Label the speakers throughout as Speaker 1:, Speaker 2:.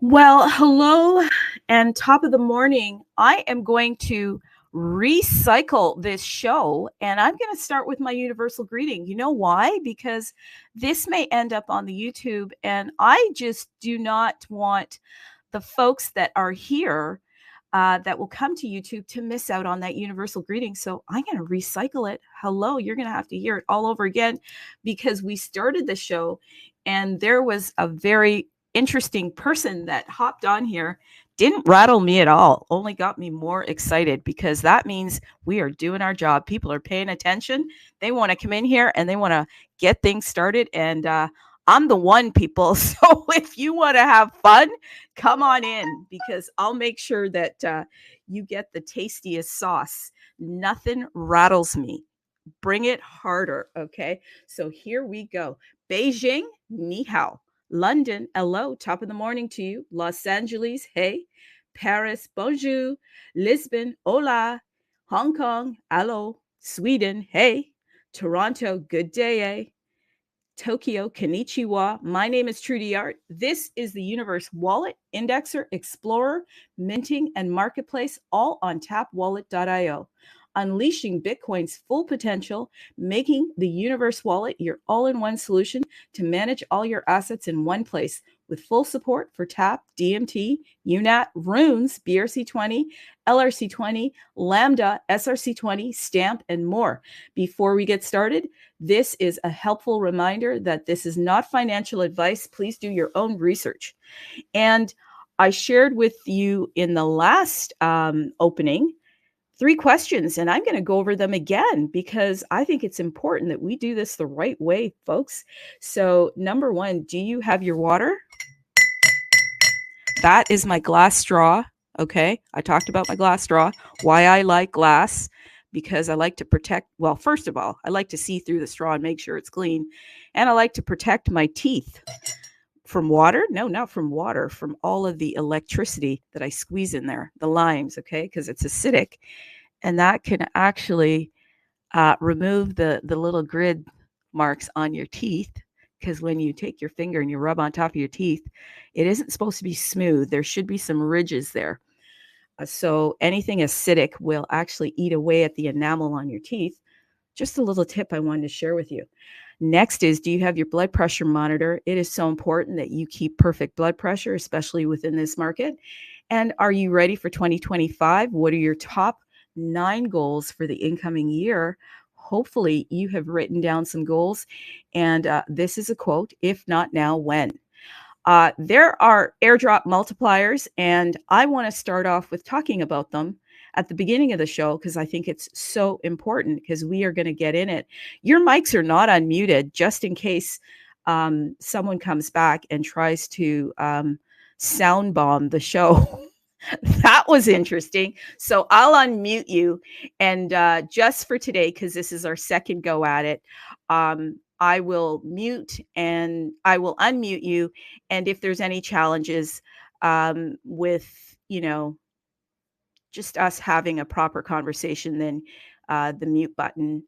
Speaker 1: Well, hello and top of the morning. I am going to recycle this show and I'm going to start with my universal greeting. You know why? Because this may end up on the YouTube and I just do not want the folks that are here that will come to YouTube to miss out on that universal greeting. So I'm going to recycle it. Hello, you're going to have to hear it all over again because we started the show and there was a very interesting person that hopped on here. Didn't rattle me at all, only got me more excited because that means we are doing our job. People are paying attention. They want to come in here and they want to get things started. And I'm the one, people. So if you want to have fun, come on in because I'll make sure that you get the tastiest sauce. Nothing rattles me. Bring it harder. Okay. So here we go. Beijing, ni hao. London, hello. Top of the morning to you. Los Angeles, hey. Paris, bonjour. Lisbon, hola. Hong Kong, hello. Sweden, hey. Toronto, good day, eh? Tokyo, konnichiwa. My name is Trudy Art. This is the Universe Wallet, Indexer, Explorer, Minting, and Marketplace, all on tapwallet.io. Unleashing Bitcoin's full potential, making the Universe Wallet your all-in-one solution to manage all your assets in one place with full support for TAP, DMT, UNAT, Runes, BRC20, LRC20, Lambda, SRC20, Stamp, and more. Before we get started, this is a helpful reminder that this is not financial advice. Please do your own research. And I shared with you in the last opening 3 questions, and I'm going to go over them again because I think it's important that we do this the right way, folks. So, number 1, do you have your water? That is my glass straw. Okay. I talked about my glass straw, why I like glass, because I like to protect, well, first of all, I like to see through the straw and make sure it's clean. And I like to protect my teeth from water. No, not from water, from all of the electricity that I squeeze in there, the limes, okay, because it's acidic. And that can actually remove the little grid marks on your teeth, because when you take your finger and you rub on top of your teeth, it isn't supposed to be smooth. There should be some ridges there. So anything acidic will actually eat away at the enamel on your teeth. Just a little tip I wanted to share with you. Next is, do you have your blood pressure monitor? It is so important that you keep perfect blood pressure, especially within this market. And are you ready for 2025? What are your top 9 goals for the incoming year? Hopefully you have written down some goals. And this is a quote, if not now, when? There are airdrop multipliers, and I want to start off with talking about them at the beginning of the show because I think it's so important because we are going to get in it. Your mics are not unmuted just in case someone comes back and tries to sound bomb the show. That was interesting. So I'll unmute you. And just for today, because this is our second go at it, I will mute and I will unmute you. And if there's any challenges with, just us having a proper conversation, then the mute button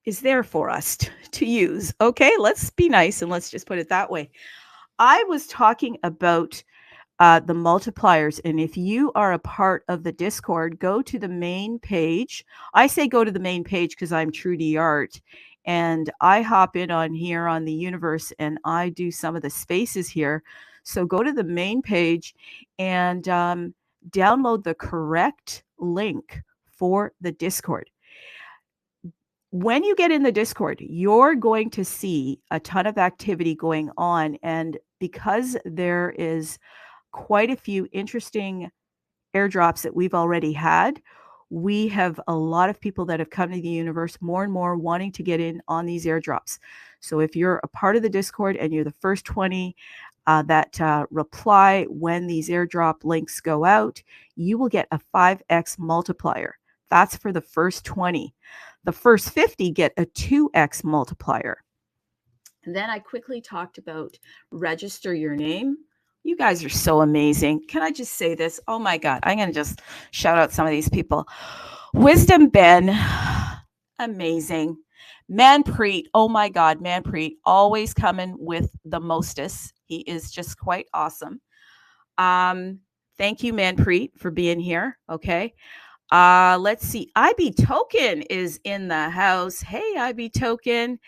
Speaker 1: is there for us to use. Okay, let's be nice and let's just put it that way. I was talking about the multipliers. And if you are a part of the Discord, go to the main page. I say go to the main page because I'm Trudy Art. And I hop in on here on the universe and I do some of the spaces here. So go to the main page and download the correct link for the Discord. When you get in the Discord, you're going to see a ton of activity going on. And because there is quite a few interesting airdrops that we've already had, we have a lot of people that have come to the universe more and more wanting to get in on these airdrops. So if you're a part of the Discord and you're the first 20 that reply when these airdrop links go out, you will get a 5x multiplier. That's for the first 20. The first 50 get a 2x multiplier. And then I quickly talked about register your name. You guys are so amazing. Can I just say this? Oh my God. I'm going to just shout out some of these people. Wisdom Ben, amazing. Manpreet, oh my God, Manpreet, always coming with the mostest. He is just quite awesome. Thank you, Manpreet, for being here. Okay. Let's see. IB Token is in the house. Hey, IB Token.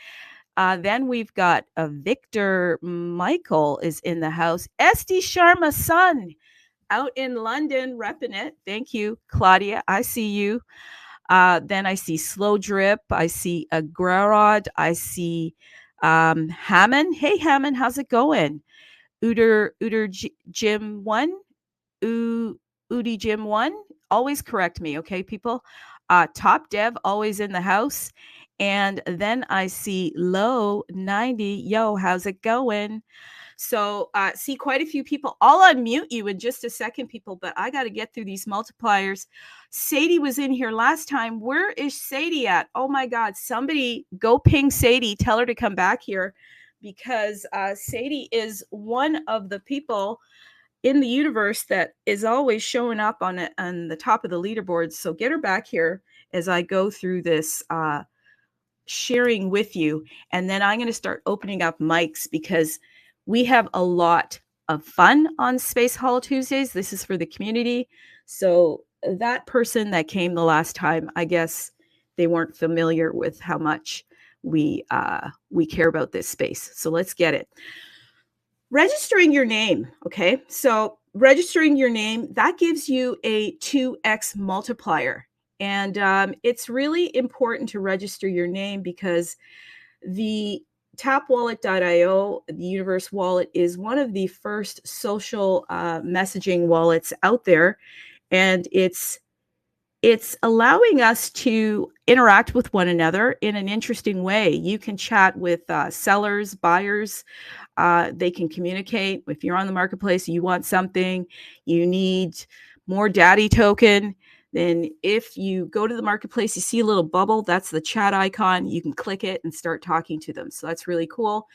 Speaker 1: Then we've got Victor Michael is in the house. SD Sharma's son out in London repping it. Thank you, Claudia. I see you. Then I see Slow Drip. I see Agrarod. I see Hammond. Hey, Hammond, how's it going? Jim 1. Udi Jim 1. Always correct me, okay, people? Top Dev, always in the house. And then I see Low 90. Yo, how's it going? So see quite a few people. I'll unmute you in just a second, people, but I got to get through these multipliers. Sadie was in here last time. Where is Sadie at? Oh my God, somebody go ping Sadie. Tell her to come back here because Sadie is one of the people in the universe that is always showing up on the top of the leaderboards. So get her back here as I go through this sharing with you. And then I'm going to start opening up mics because we have a lot of fun on Space Hall Tuesdays. This is for the community. So that person that came the last time, I guess they weren't familiar with how much we care about this space. So let's get it. Registering your name, okay? So registering your name, that gives you a 2x multiplier. And it's really important to register your name because the tapwallet.io, the Universe Wallet, is one of the first social messaging wallets out there. And it's allowing us to interact with one another in an interesting way. You can chat with sellers, buyers. They can communicate. If you're on the marketplace, you want something, you need more daddy token, then if you go to the marketplace, you see a little bubble, that's the chat icon. You can click it and start talking to them. So that's really cool.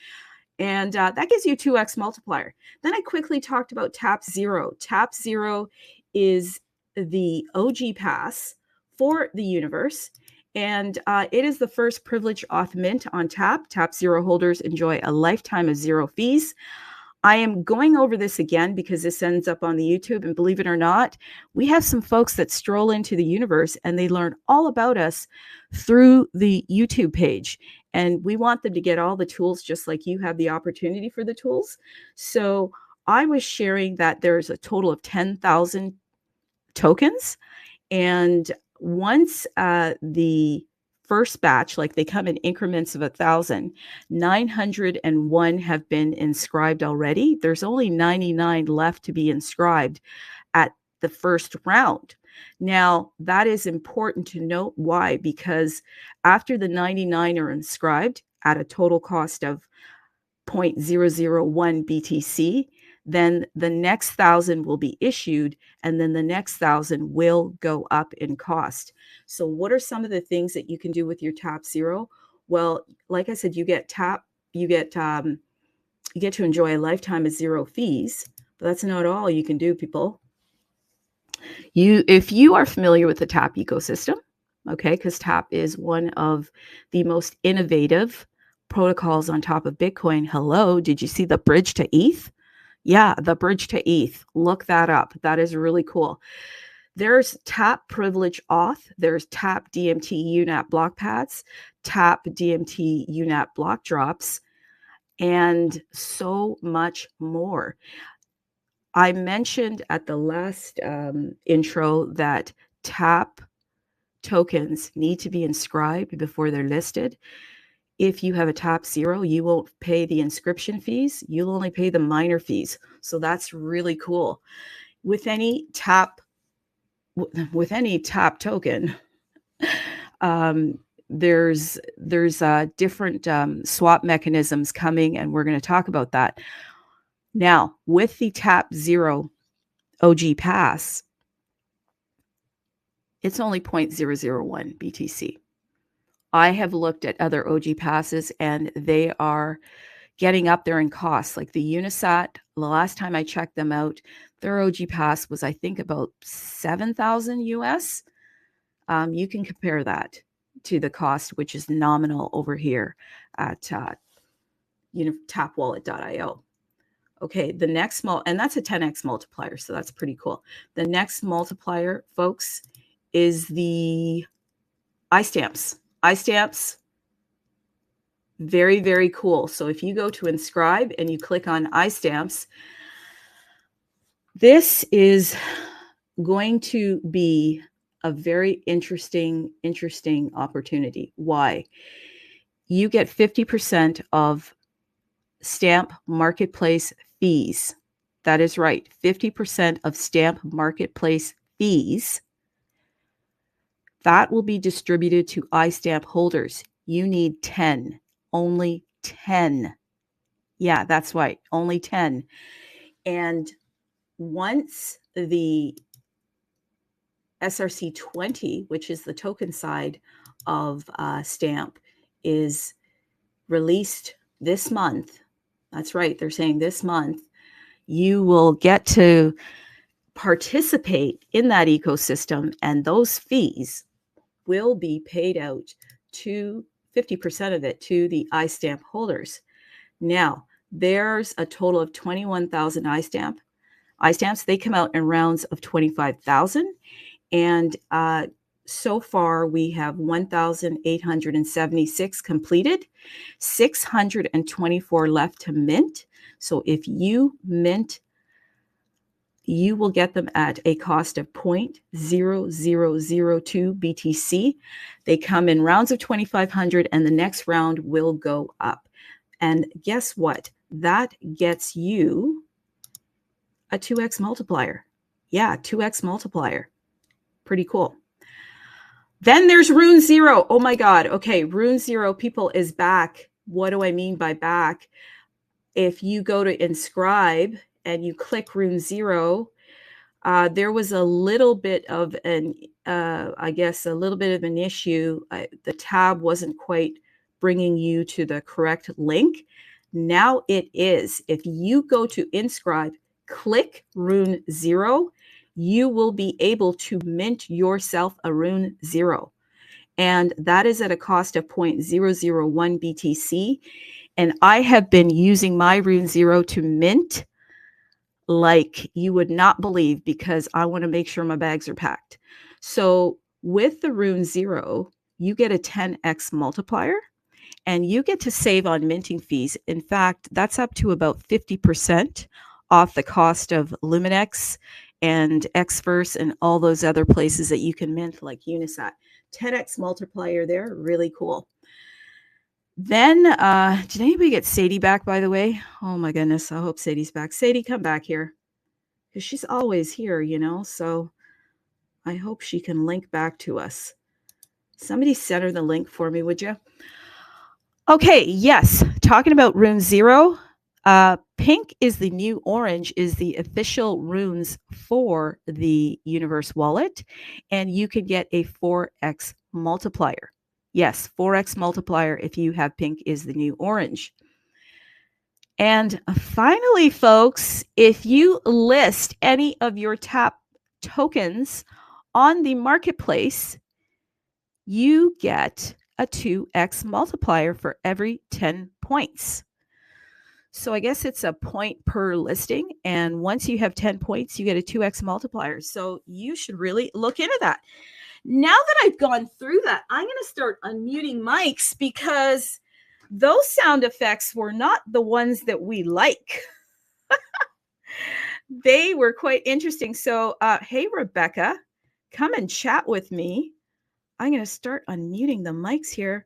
Speaker 1: And that gives you a 2x multiplier. Then I quickly talked about Tap Zero. Tap Zero is the OG pass for the universe. And it is the first privilege auth mint on Tap. Tap Zero holders enjoy a lifetime of zero fees. I am going over this again because this ends up on the YouTube. And believe it or not, we have some folks that stroll into the universe and they learn all about us through the YouTube page. And we want them to get all the tools just like you have the opportunity for the tools. So I was sharing that there's a total of 10,000 tokens. And once the first batch, like they come in increments of 1,000, 901 have been inscribed already. There's only 99 left to be inscribed at the first round. Now, that is important to note. Why? Because after the 99 are inscribed at a total cost of 0.001 BTC, then the next 1,000 will be issued, and then the next 1,000 will go up in cost. So what are some of the things that you can do with your Tap Zero? Well, like I said, you get to enjoy a lifetime of zero fees, but that's not all you can do, people. If you are familiar with the Tap ecosystem, okay, because Tap is one of the most innovative protocols on top of Bitcoin. Hello, did you see the bridge to ETH? Yeah, the bridge to ETH. Look that up. That is really cool. There's Tap Privilege Auth. There's Tap DMT UNAP block pads, Tap DMT UNAP block drops, and so much more. I mentioned at the last intro that Tap tokens need to be inscribed before they're listed. If you have a Tap Zero, you won't pay the inscription fees. You'll only pay the miner fees. So that's really cool. With any Tap token, there's different swap mechanisms coming, and we're going to talk about that. Now, with the Tap Zero OG pass, it's only 0.001 BTC. I have looked at other OG passes and they are getting up there in cost. Like the Unisat, the last time I checked them out, their OG pass was, I think, about 7,000 US. You can compare that to the cost, which is nominal over here at tapwallet.io. Okay, the next and that's a 10x multiplier, so that's pretty cool. The next multiplier, folks, is the iStamps. iStamps, very, very cool. So if you go to Inscribe and you click on iStamps, this is going to be a very interesting opportunity. Why? You get 50% of stamp marketplace fees. That is right, 50% of stamp marketplace fees. That will be distributed to iStamp holders. You need 10, only 10. Yeah, that's right, only 10. And once the SRC20, which is the token side of Stamp, is released this month, that's right, they're saying this month, you will get to participate in that ecosystem, and those fees will be paid out to 50% of it to the iStamp holders. Now, there's a total of 21,000 iStamps. They come out in rounds of 25,000. And so far, we have 1,876 completed, 624 left to mint. So if you mint, you will get them at a cost of 0.0002 BTC. They come in rounds of 2,500, and the next round will go up. And guess what? That gets you a 2x multiplier. Yeah, 2x multiplier. Pretty cool. Then there's Rune Zero. Oh my God. Okay, Rune Zero, people, is back. What do I mean by back? If you go to Inscribe and you click Rune Zero, there was a little bit of an, I guess, a little bit of an issue. The tab wasn't quite bringing you to the correct link. Now it is. If you go to Inscribe, click Rune Zero, you will be able to mint yourself a Rune Zero. And that is at a cost of 0.001 BTC. And I have been using my Rune Zero to mint like you would not believe, because I want to make sure my bags are packed. So with the Rune Zero, you get a 10x multiplier, and you get to save on minting fees. In fact, that's up to about 50% off the cost of Luminex and Xverse and all those other places that you can mint, like Unisat. 10x multiplier there, really cool. Then, did anybody get Sadie back, by the way? Oh my goodness, I hope Sadie's back. Sadie, come back here, because she's always here, you know, so I hope she can link back to us. Somebody send her the link for me, would you? Okay, yes, talking about Rune Zero, pink is the new orange, is the official runes for the Universe wallet, and you can get a 4x multiplier. Yes, 4x multiplier if you have pink is the new orange. And finally, folks, if you list any of your TAP tokens on the marketplace, you get a 2x multiplier for every 10 points. So I guess it's a point per listing. And once you have 10 points, you get a 2x multiplier. So you should really look into that. Now that I've gone through that, I'm going to start unmuting mics, because those sound effects were not the ones that we like. They were quite interesting. So, hey, Rebecca, come and chat with me. I'm going to start unmuting the mics here.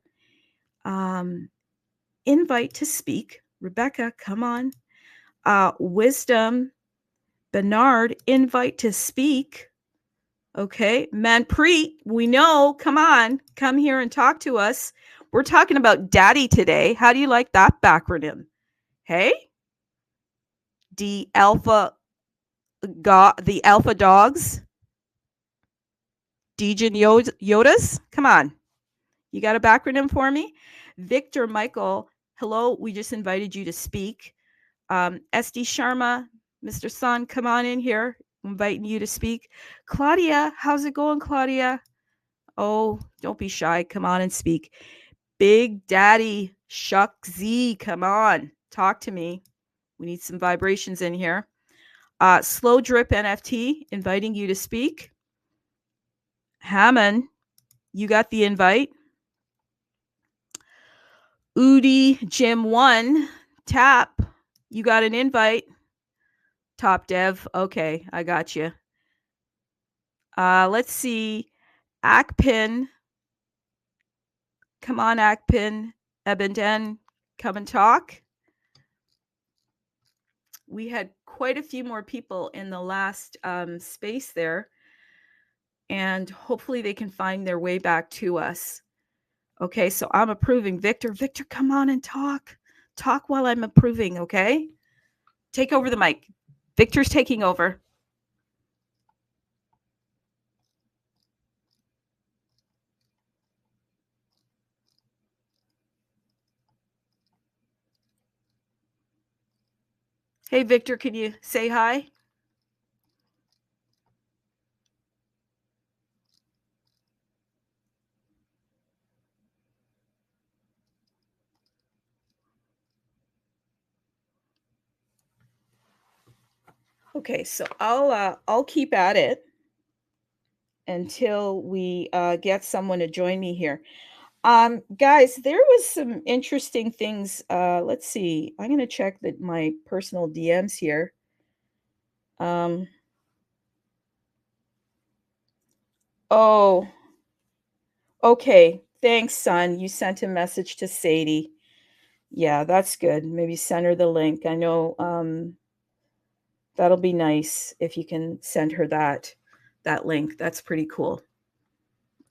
Speaker 1: Invite to speak. Rebecca, come on. Wisdom, Bernard, invite to speak. Okay, Manpreet, we know. Come on, come here and talk to us. We're talking about daddy today. How do you like that backronym? Hey, the alpha dogs, Dejin Yodas. Come on, you got a backronym for me? Victor Michael, hello. We just invited you to speak. SD Sharma, Mr. Sun, come on in here. I'm inviting you to speak. Claudia, how's it going, Claudia? Oh, don't be shy. Come on and speak. Big Daddy Shuck Z, come on. Talk to me. We need some vibrations in here. Slow Drip NFT, inviting you to speak. Hammond, you got the invite. Udi Jim 1, Tap, you got an invite. Top Dev, okay, I got you. Let's see. Akpin, come on, Akpin. Ebenden, come and talk. We had quite a few more people in the last space there, and hopefully they can find their way back to us. Okay, so I'm approving Victor. Victor, come on and talk. Talk while I'm approving, okay? Take over the mic. Victor's taking over. Hey, Victor, can you say hi? Okay, so I'll keep at it until we get someone to join me here. Guys, there was some interesting things. Let's see. I'm gonna check my personal DMs here. Oh, okay. Thanks, son. You sent a message to Sadie. Yeah, that's good. Maybe send her the link. I know that'll be nice if you can send her that link. That's pretty cool.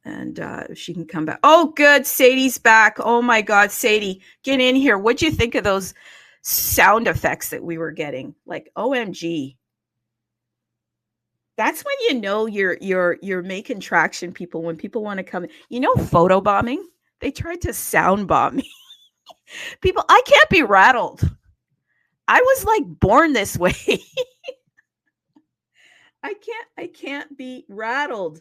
Speaker 1: And if she can come back. Oh, good. Sadie's back. Oh my God, Sadie, get in here. What'd you think of those sound effects that we were getting? Like, OMG. That's when you know you're making traction, people. When people want to come, photo bombing. They tried to sound bomb me. People, I can't be rattled. I was like born this way. I can't be rattled.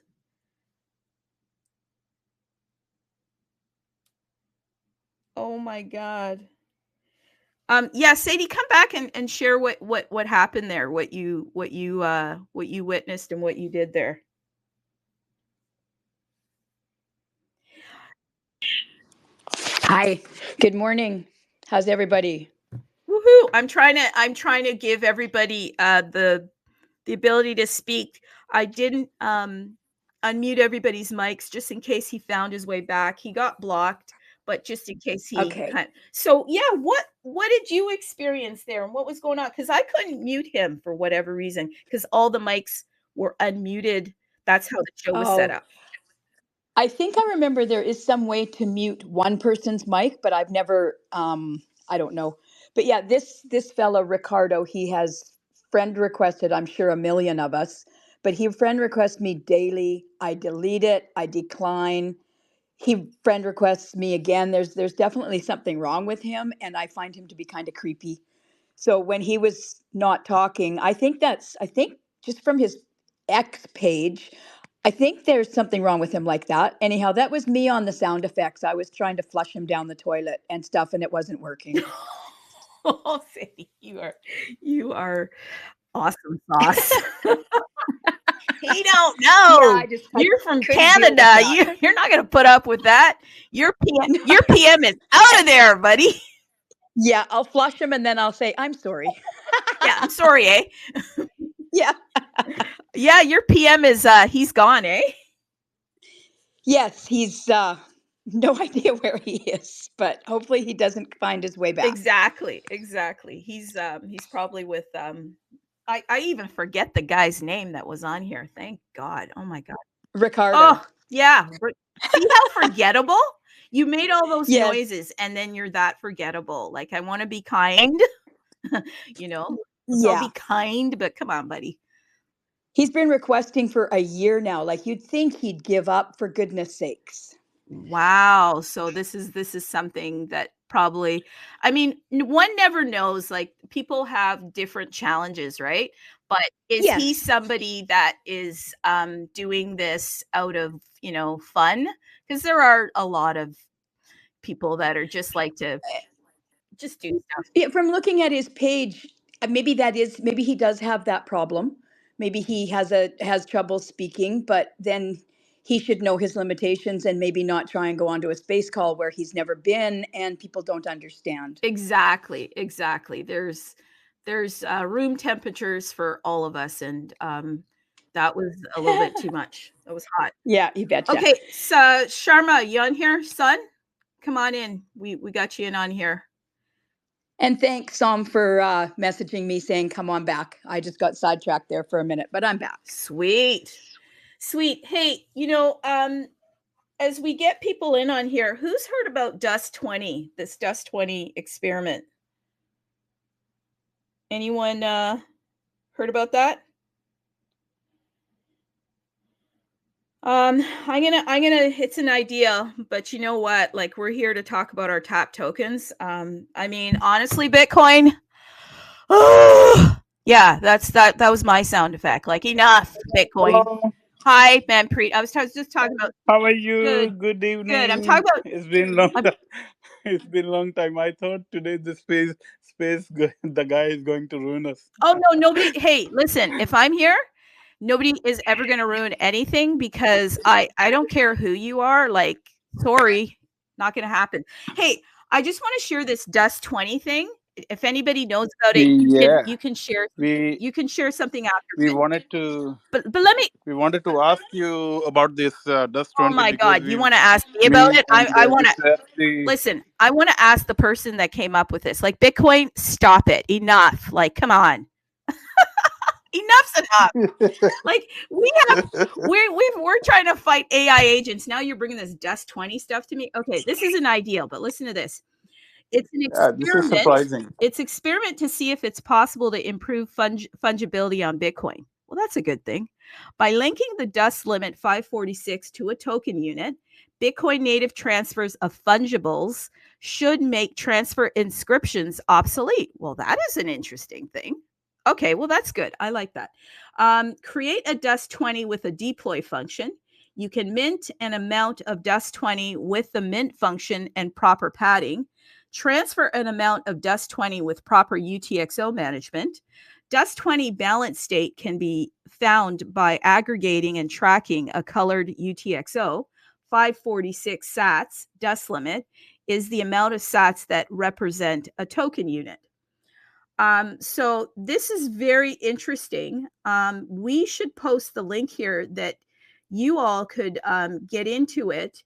Speaker 1: Oh my God. Yeah, Sadie, come back and share what happened there, what you witnessed and what you did there.
Speaker 2: Hi. Good morning. How's everybody?
Speaker 1: Woohoo! I'm trying to give everybody the ability to speak. I didn't unmute everybody's mics just in case he found his way back. He got blocked, but just in case he
Speaker 2: Okay.
Speaker 1: So yeah, what did you experience there and what was going on? Because I couldn't mute him for whatever reason, because all the mics were unmuted. That's how the show was set
Speaker 2: Oh,
Speaker 1: up.
Speaker 2: I think I remember there is some way to mute one person's mic, but I've never I don't know. But yeah, this fellow Ricardo, he has friend requested, I'm sure a million of us, but he friend requests me daily. I delete it, I decline. He friend requests me again. There's definitely something wrong with him, and I find him to be kind of creepy. So when he was not talking, I think just from his X page, I think there's something wrong with him like that. Anyhow, that was me on the sound effects. I was trying to flush him down the toilet and stuff, and it wasn't working.
Speaker 1: Oh, Sadie, you are awesome sauce. He don't
Speaker 2: Yeah,
Speaker 1: know.
Speaker 2: I
Speaker 1: You're from
Speaker 2: couldn't deal with
Speaker 1: Canada.
Speaker 2: that.
Speaker 1: You're not going to put up with that. Your PM is out of there, buddy.
Speaker 2: Yeah, I'll flush him and then I'll say, I'm sorry.
Speaker 1: Yeah, I'm sorry, eh?
Speaker 2: Yeah.
Speaker 1: Yeah, your PM is he's gone, eh?
Speaker 2: Yes, he's no idea where he is, but hopefully he doesn't find his way back.
Speaker 1: Exactly. He's probably with I even forget the guy's name that was on here. Thank God. Oh my God.
Speaker 2: Ricardo.
Speaker 1: Oh, yeah. See how forgettable? You made all those
Speaker 2: Yes.
Speaker 1: noises and then you're that forgettable. Like, I want to be kind, let's all be kind, but come on, buddy.
Speaker 2: He's been requesting for a year now. Like, you'd think he'd give up, for goodness sakes.
Speaker 1: Wow. So this is something that probably, I mean, one never knows. Like, people have different challenges, right? But is he
Speaker 2: Yes.
Speaker 1: somebody that is doing this out of, fun? Because there are a lot of people that are just like to just do stuff.
Speaker 2: Yeah, from looking at his page, maybe maybe he does have that problem. Maybe he has trouble speaking, but then he should know his limitations and maybe not try and go onto a space call where he's never been and people don't understand.
Speaker 1: Exactly. There's room temperatures for all of us, and that was a little bit too much. That was hot.
Speaker 2: Yeah, you betcha.
Speaker 1: Okay, so Sharma, you on here, son? Come on in. We got you in on here.
Speaker 2: And thanks, Sam, for messaging me saying, come on back. I just got sidetracked there for a minute, but I'm back.
Speaker 1: Sweet. Hey, as we get people in on here, who's heard about Dust 20, this Dust 20 experiment? Anyone heard about that? I'm gonna it's an idea, but you know what? Like, we're here to talk about our tap tokens. I mean, honestly, Bitcoin. Yeah, that was my sound effect. Like, enough, Bitcoin.
Speaker 3: Hello.
Speaker 1: Hi, Manpreet. I was just talking about.
Speaker 3: How are you?
Speaker 1: Good
Speaker 3: evening.
Speaker 1: Good. I'm talking about.
Speaker 3: It's been long. It's been a long time. I thought today the space the guy is going to ruin us.
Speaker 1: Oh no, nobody. Hey, listen. If I'm here, nobody is ever going to ruin anything, because I don't care who you are. Like, sorry, not going to happen. Hey, I just want to share this Dust 20 thing. If anybody knows about it, you can share. You can share something after.
Speaker 3: We wanted to.
Speaker 1: But let me.
Speaker 3: We wanted to ask you about this Dust 20.
Speaker 1: Oh my God, you want to ask me about it? I want to listen. I want to ask the person that came up with this. Like, Bitcoin, stop it. Enough. Like, come on. Enough's enough. Like, we're trying to fight AI agents. Now you're bringing this Dust 20 stuff to me. Okay, this isn't ideal, but listen to this. It's an experiment.
Speaker 3: This is surprising.
Speaker 1: It's experiment to see if it's possible to improve fungibility on Bitcoin. Well, that's a good thing. By linking the Dust limit 546 to a token unit, Bitcoin native transfers of fungibles should make transfer inscriptions obsolete. Well, that is an interesting thing. Okay, well, that's good. I like that. Create a Dust 20 with a deploy function. You can mint an amount of Dust 20 with the mint function and proper padding. Transfer an amount of Dust 20 with proper UTXO management. Dust 20 balance state can be found by aggregating and tracking a colored UTXO. 546 sats, Dust limit, is the amount of sats that represent a token unit. So this is very interesting. We should post the link here that you all could get into it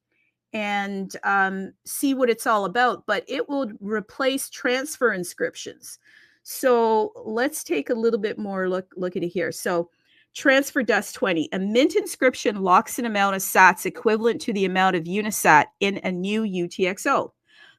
Speaker 1: and see what it's all about, but it will replace transfer inscriptions. So let's take a little bit more look at it here. So transfer Dust 20. A mint inscription locks an amount of sats equivalent to the amount of Unisat in a new UTXO.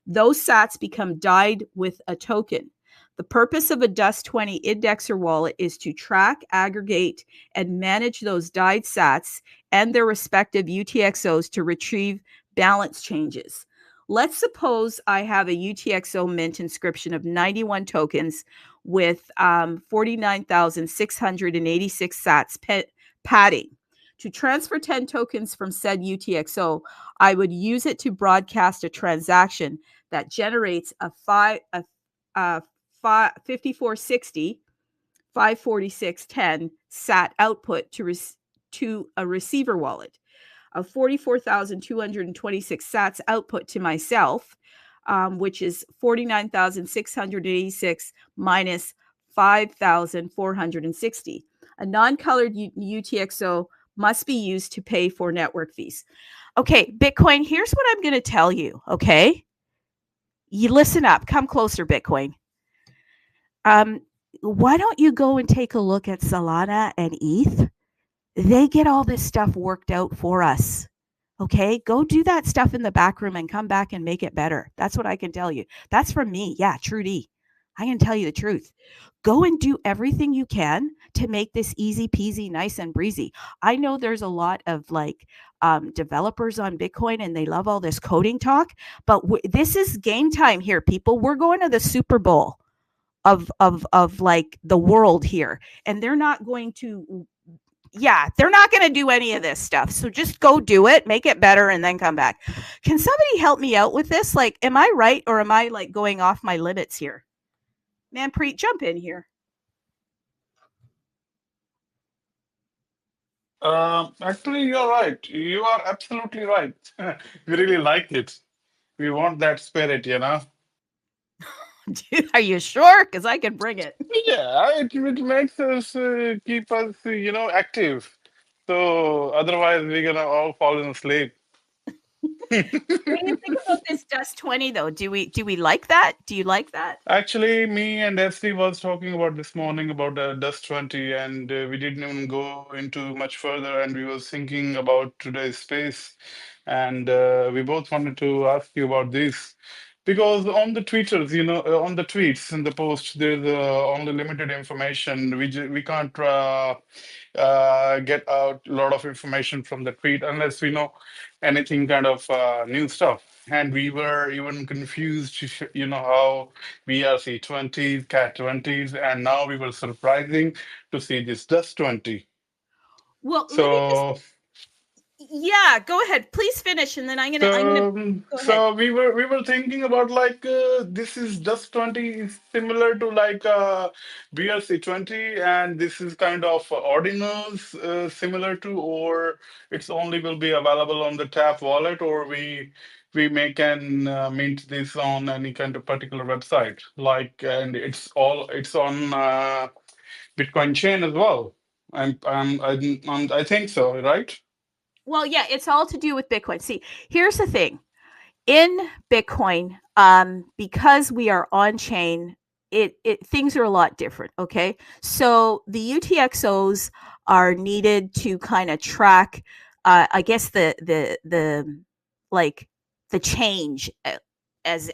Speaker 1: Those sats become dyed with a token. The purpose of a Dust 20 indexer wallet is to track, aggregate, and manage those dyed sats and their respective UTXOs to retrieve balance changes. Let's suppose I have a UTXO mint inscription of 91 tokens with 49,686 sats padding. To transfer 10 tokens from said UTXO, I would use it to broadcast a transaction that generates a 5460 54610 sat output to a receiver wallet. Of 44,226 sats output to myself, which is 49,686 minus 5,460. A non-colored UTXO must be used to pay for network fees. Okay, Bitcoin, here's what I'm going to tell you, okay? You listen up. Come closer, Bitcoin. Why don't you go and take a look at Solana and ETH? They get all this stuff worked out for us. Okay, go do that stuff in the back room and come back and make it better. That's what I can tell you. That's from me. Yeah, Trudy. I can tell you the truth. Go and do everything you can to make this easy peasy, nice and breezy. I know there's a lot of developers on Bitcoin and they love all this coding talk, but this is game time here, people. We're going to the Super Bowl of like the world here, and they're not going to do any of this stuff. So just go do it, make it better, and then come back. Can somebody help me out with this? Like, am I right, or am I like going off my limits here? Manpreet, jump in here.
Speaker 3: Actually, you're right. You are absolutely right. We really like it. We want that spirit, you know.
Speaker 1: Are you sure? Because I can bring it.
Speaker 3: Yeah, it makes us keep us, active. So otherwise, we're gonna all fall in sleep.
Speaker 1: What do you think about this Dust 20 though? Do we like that? Do you like that?
Speaker 3: Actually, me and Esli was talking about this morning about Dust 20, and we didn't even go into much further. And we was thinking about today's space, and we both wanted to ask you about this because on the tweeters, on the tweets and the post, there's only limited information. We can't get out a lot of information from the tweet unless we know anything kind of new stuff. And we were even confused, how we are C20s, Cat 20s, and now we were surprising to see this Dust 20.
Speaker 1: Well, let me just
Speaker 3: So
Speaker 1: yeah, go ahead. Please finish and then I'm gonna go ahead.
Speaker 3: so we were thinking about like this is Dust 20 is similar to like BRC 20, and this is kind of ordinals similar to, or it's only will be available on the Tap wallet, or we may can mint this on any kind of particular website, like, and it's on Bitcoin chain as well. I think so, right?
Speaker 1: Well, yeah, it's all to do with Bitcoin. See, here's the thing. In Bitcoin, because we are on chain, it things are a lot different. Okay, so the UTXOs are needed to kind of track, I guess the like the change as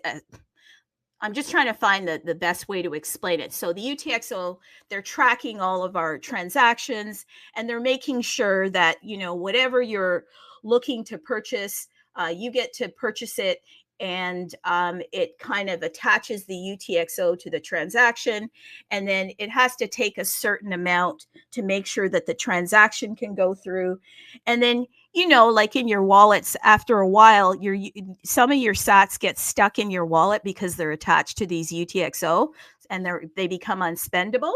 Speaker 1: I'm just trying to find the best way to explain it. So the UTXO, they're tracking all of our transactions and they're making sure that, whatever you're looking to purchase, you get to purchase it and it kind of attaches the UTXO to the transaction. And then it has to take a certain amount to make sure that the transaction can go through. And then like in your wallets, after a while, some of your sats get stuck in your wallet because they're attached to these UTXO and they become unspendable.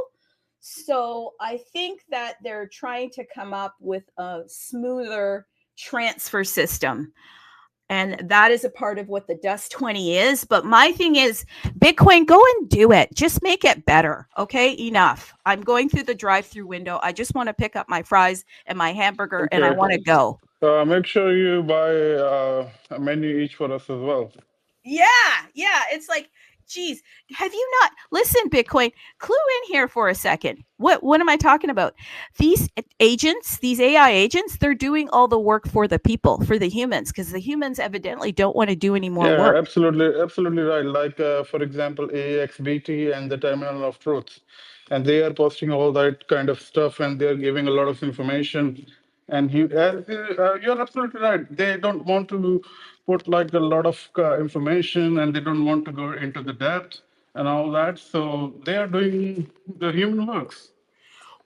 Speaker 1: So I think that they're trying to come up with a smoother transfer system. And that is a part of what the Dust 20 is. But my thing is, Bitcoin, go and do it. Just make it better. Okay, enough. I'm going through the drive-through window. I just want to pick up my fries and my hamburger and I
Speaker 3: Okay.
Speaker 1: want to go.
Speaker 3: Make sure you buy a menu each for us as well.
Speaker 1: Yeah, yeah. It's like, geez, have you not listen, Bitcoin? Clue in here for a second. What am I talking about? These agents, these AI agents, they're doing all the work for the people, for the humans, because the humans evidently don't want to do any more
Speaker 3: Yeah,
Speaker 1: work.
Speaker 3: absolutely right. Like, for example, AXBT and the Terminal of Truth. And they are posting all that kind of stuff and they're giving a lot of information. And you're absolutely right. They don't want to put like a lot of information and they don't want to go into the depth and all that. So they are doing the human works.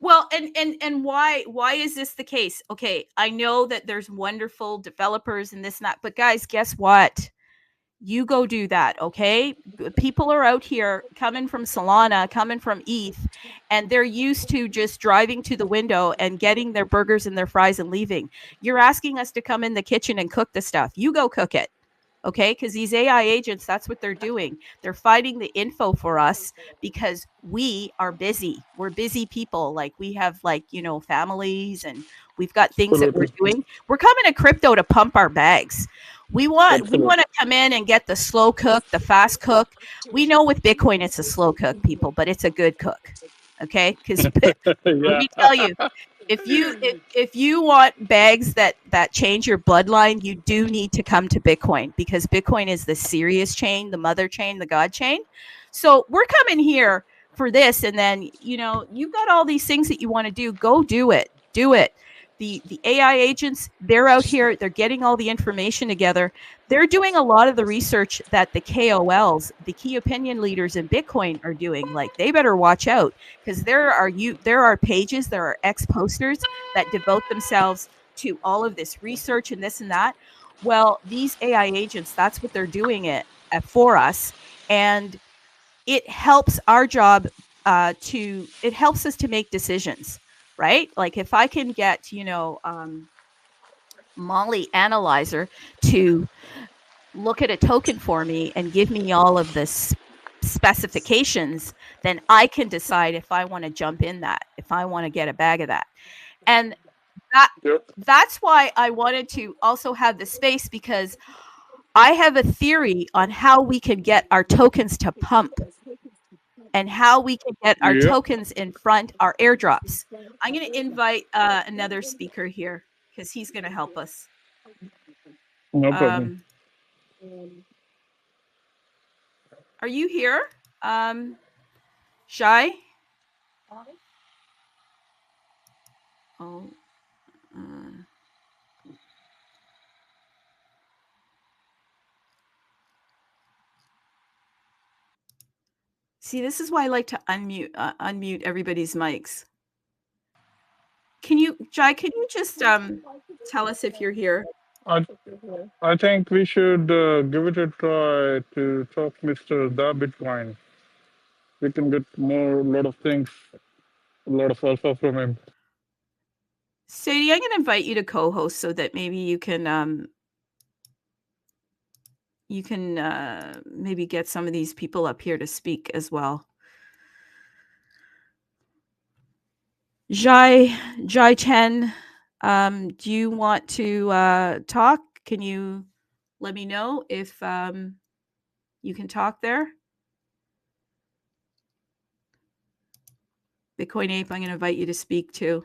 Speaker 1: Well, and why is this the case? Okay, I know that there's wonderful developers and this and that, but guys, guess what? You go do that, okay? People are out here coming from Solana, coming from ETH, and they're used to just driving to the window and getting their burgers and their fries and leaving. You're asking us to come in the kitchen and cook the stuff. You go cook it. Okay, because these AI agents, that's what they're doing. They're fighting the info for us because we are busy. We're busy people. Like we have families and we've got things that we're
Speaker 3: Absolutely.
Speaker 1: doing. We're coming to crypto to pump our bags. We want
Speaker 3: Absolutely.
Speaker 1: to come in and get the slow cook, the fast cook. We know with Bitcoin it's a slow cook, people, but it's a good cook. Okay, because let
Speaker 3: Yeah.
Speaker 1: me tell you, if you want bags that change your bloodline, you do need to come to Bitcoin because Bitcoin is the serious chain, the mother chain, the god chain. So we're coming here for this, and then you've got all these things that you want to do. Go do it. Do it. The AI agents, they're out here, they're getting all the information together. They're doing a lot of the research that the KOLs, the key opinion leaders in Bitcoin are doing. Like they better watch out because there are pages, there are ex posters that devote themselves to all of this research and this and that. Well, these AI agents, that's what they're doing it for us, and it helps our job it helps us to make decisions. right? Like if I can get, Molly Analyzer to look at a token for me and give me all of the specifications, then I can decide if I want to jump in that, if I want to get a bag of that. And that
Speaker 3: Yep.
Speaker 1: that's why I wanted to also have the space, because I have a theory on how we can get our tokens to pump and how we can get our
Speaker 3: Yep.
Speaker 1: tokens in front, our airdrops. I'm going to invite another speaker here because he's going to help us.
Speaker 3: No problem.
Speaker 1: Are you here, Shy? Oh. See, this is why I like to unmute everybody's mics. Jai, can you just tell us if you're here?
Speaker 3: I think we should give it a try to talk Mr. The Bitcoin. We can get a lot of things, a lot of alpha from him.
Speaker 1: Sadie, I'm going to invite you to co-host so that maybe you can maybe get some of these people up here to speak as well. Jai Chen, do you want to talk? Can you let me know if you can talk there? Bitcoin Ape, I'm going to invite you to speak too.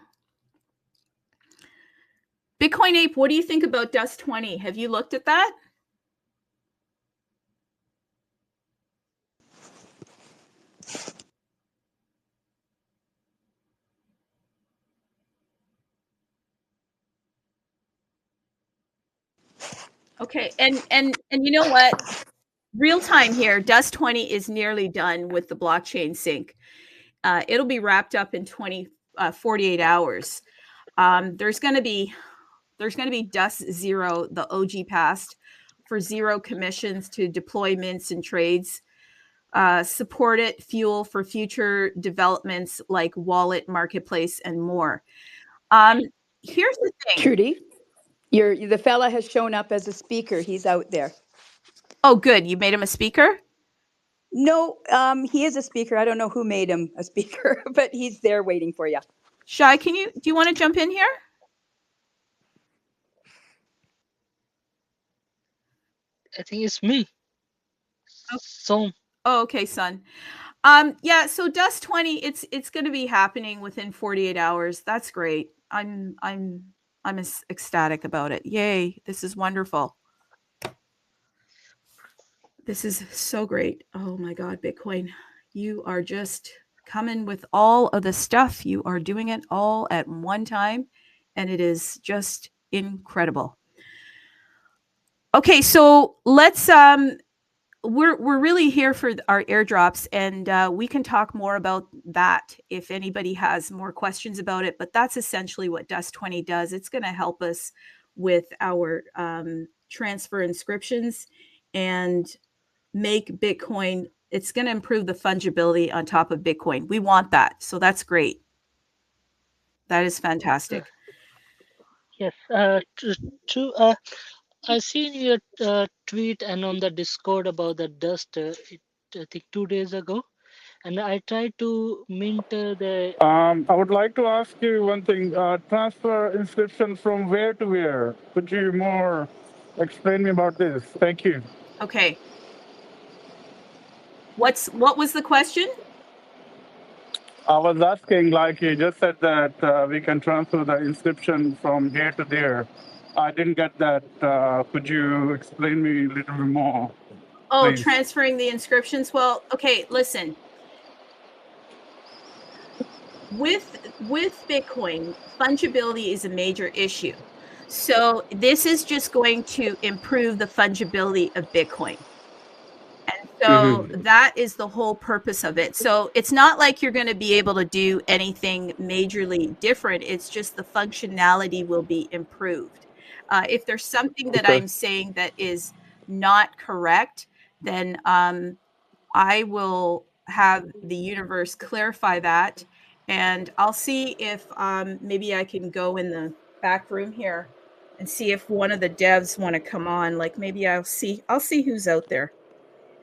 Speaker 1: Bitcoin Ape, what do you think about Dust 20? Have you looked at that? Okay, and you know what? Real time here, Dust 20 is nearly done with the blockchain sync. It'll be wrapped up in 48 hours. There's going to be Dust Zero, the OG past, for zero commissions to deploy mints and trades. Support it, fuel for future developments like wallet, marketplace, and more. Here's the thing.
Speaker 2: Trudy, the fella has shown up as a speaker. He's out there.
Speaker 1: Oh, good. You made him a speaker?
Speaker 2: No, he is a speaker. I don't know who made him a speaker, but he's there waiting for you.
Speaker 1: Shai, do you want to jump in here?
Speaker 4: I think it's me. So
Speaker 1: Oh, okay, son. Yeah, so Dust 20, it's going to be happening within 48 hours. That's great. I'm ecstatic about it. Yay, this is wonderful. This is so great. Oh my God, Bitcoin. You are just coming with all of the stuff. You are doing it all at one time, and it is just incredible. Okay, so let's we're really here for our airdrops, and we can talk more about that if anybody has more questions about it. But that's essentially what Dust 20 does. It's going to help us with our transfer inscriptions and make Bitcoin. It's going to improve the fungibility on top of Bitcoin. We want that, so that's great. That is fantastic.
Speaker 4: yes, I seen your tweet and on the Discord about the dust. I think 2 days ago, and I tried to mint the.
Speaker 3: I would like to ask you one thing. Transfer inscription from where to where? Could you more explain me about this? Thank you.
Speaker 1: Okay. What was the question?
Speaker 3: I was asking, like you just said that we can transfer the inscription from here to there. I didn't get that. Could you explain me a little bit more?
Speaker 1: Oh,
Speaker 3: Please.
Speaker 1: transferring the inscriptions. Well, okay, listen. With Bitcoin, fungibility is a major issue. So this is just going to improve the fungibility of Bitcoin. And so that is the whole purpose of it. So it's not like you're going to be able to do anything majorly different. It's just the functionality will be improved. If there's something that I'm saying that is not correct, then I will have the universe clarify that, and I'll see if maybe I can go in the back room here and see if one of the devs want to come on. Like maybe I'll see who's out there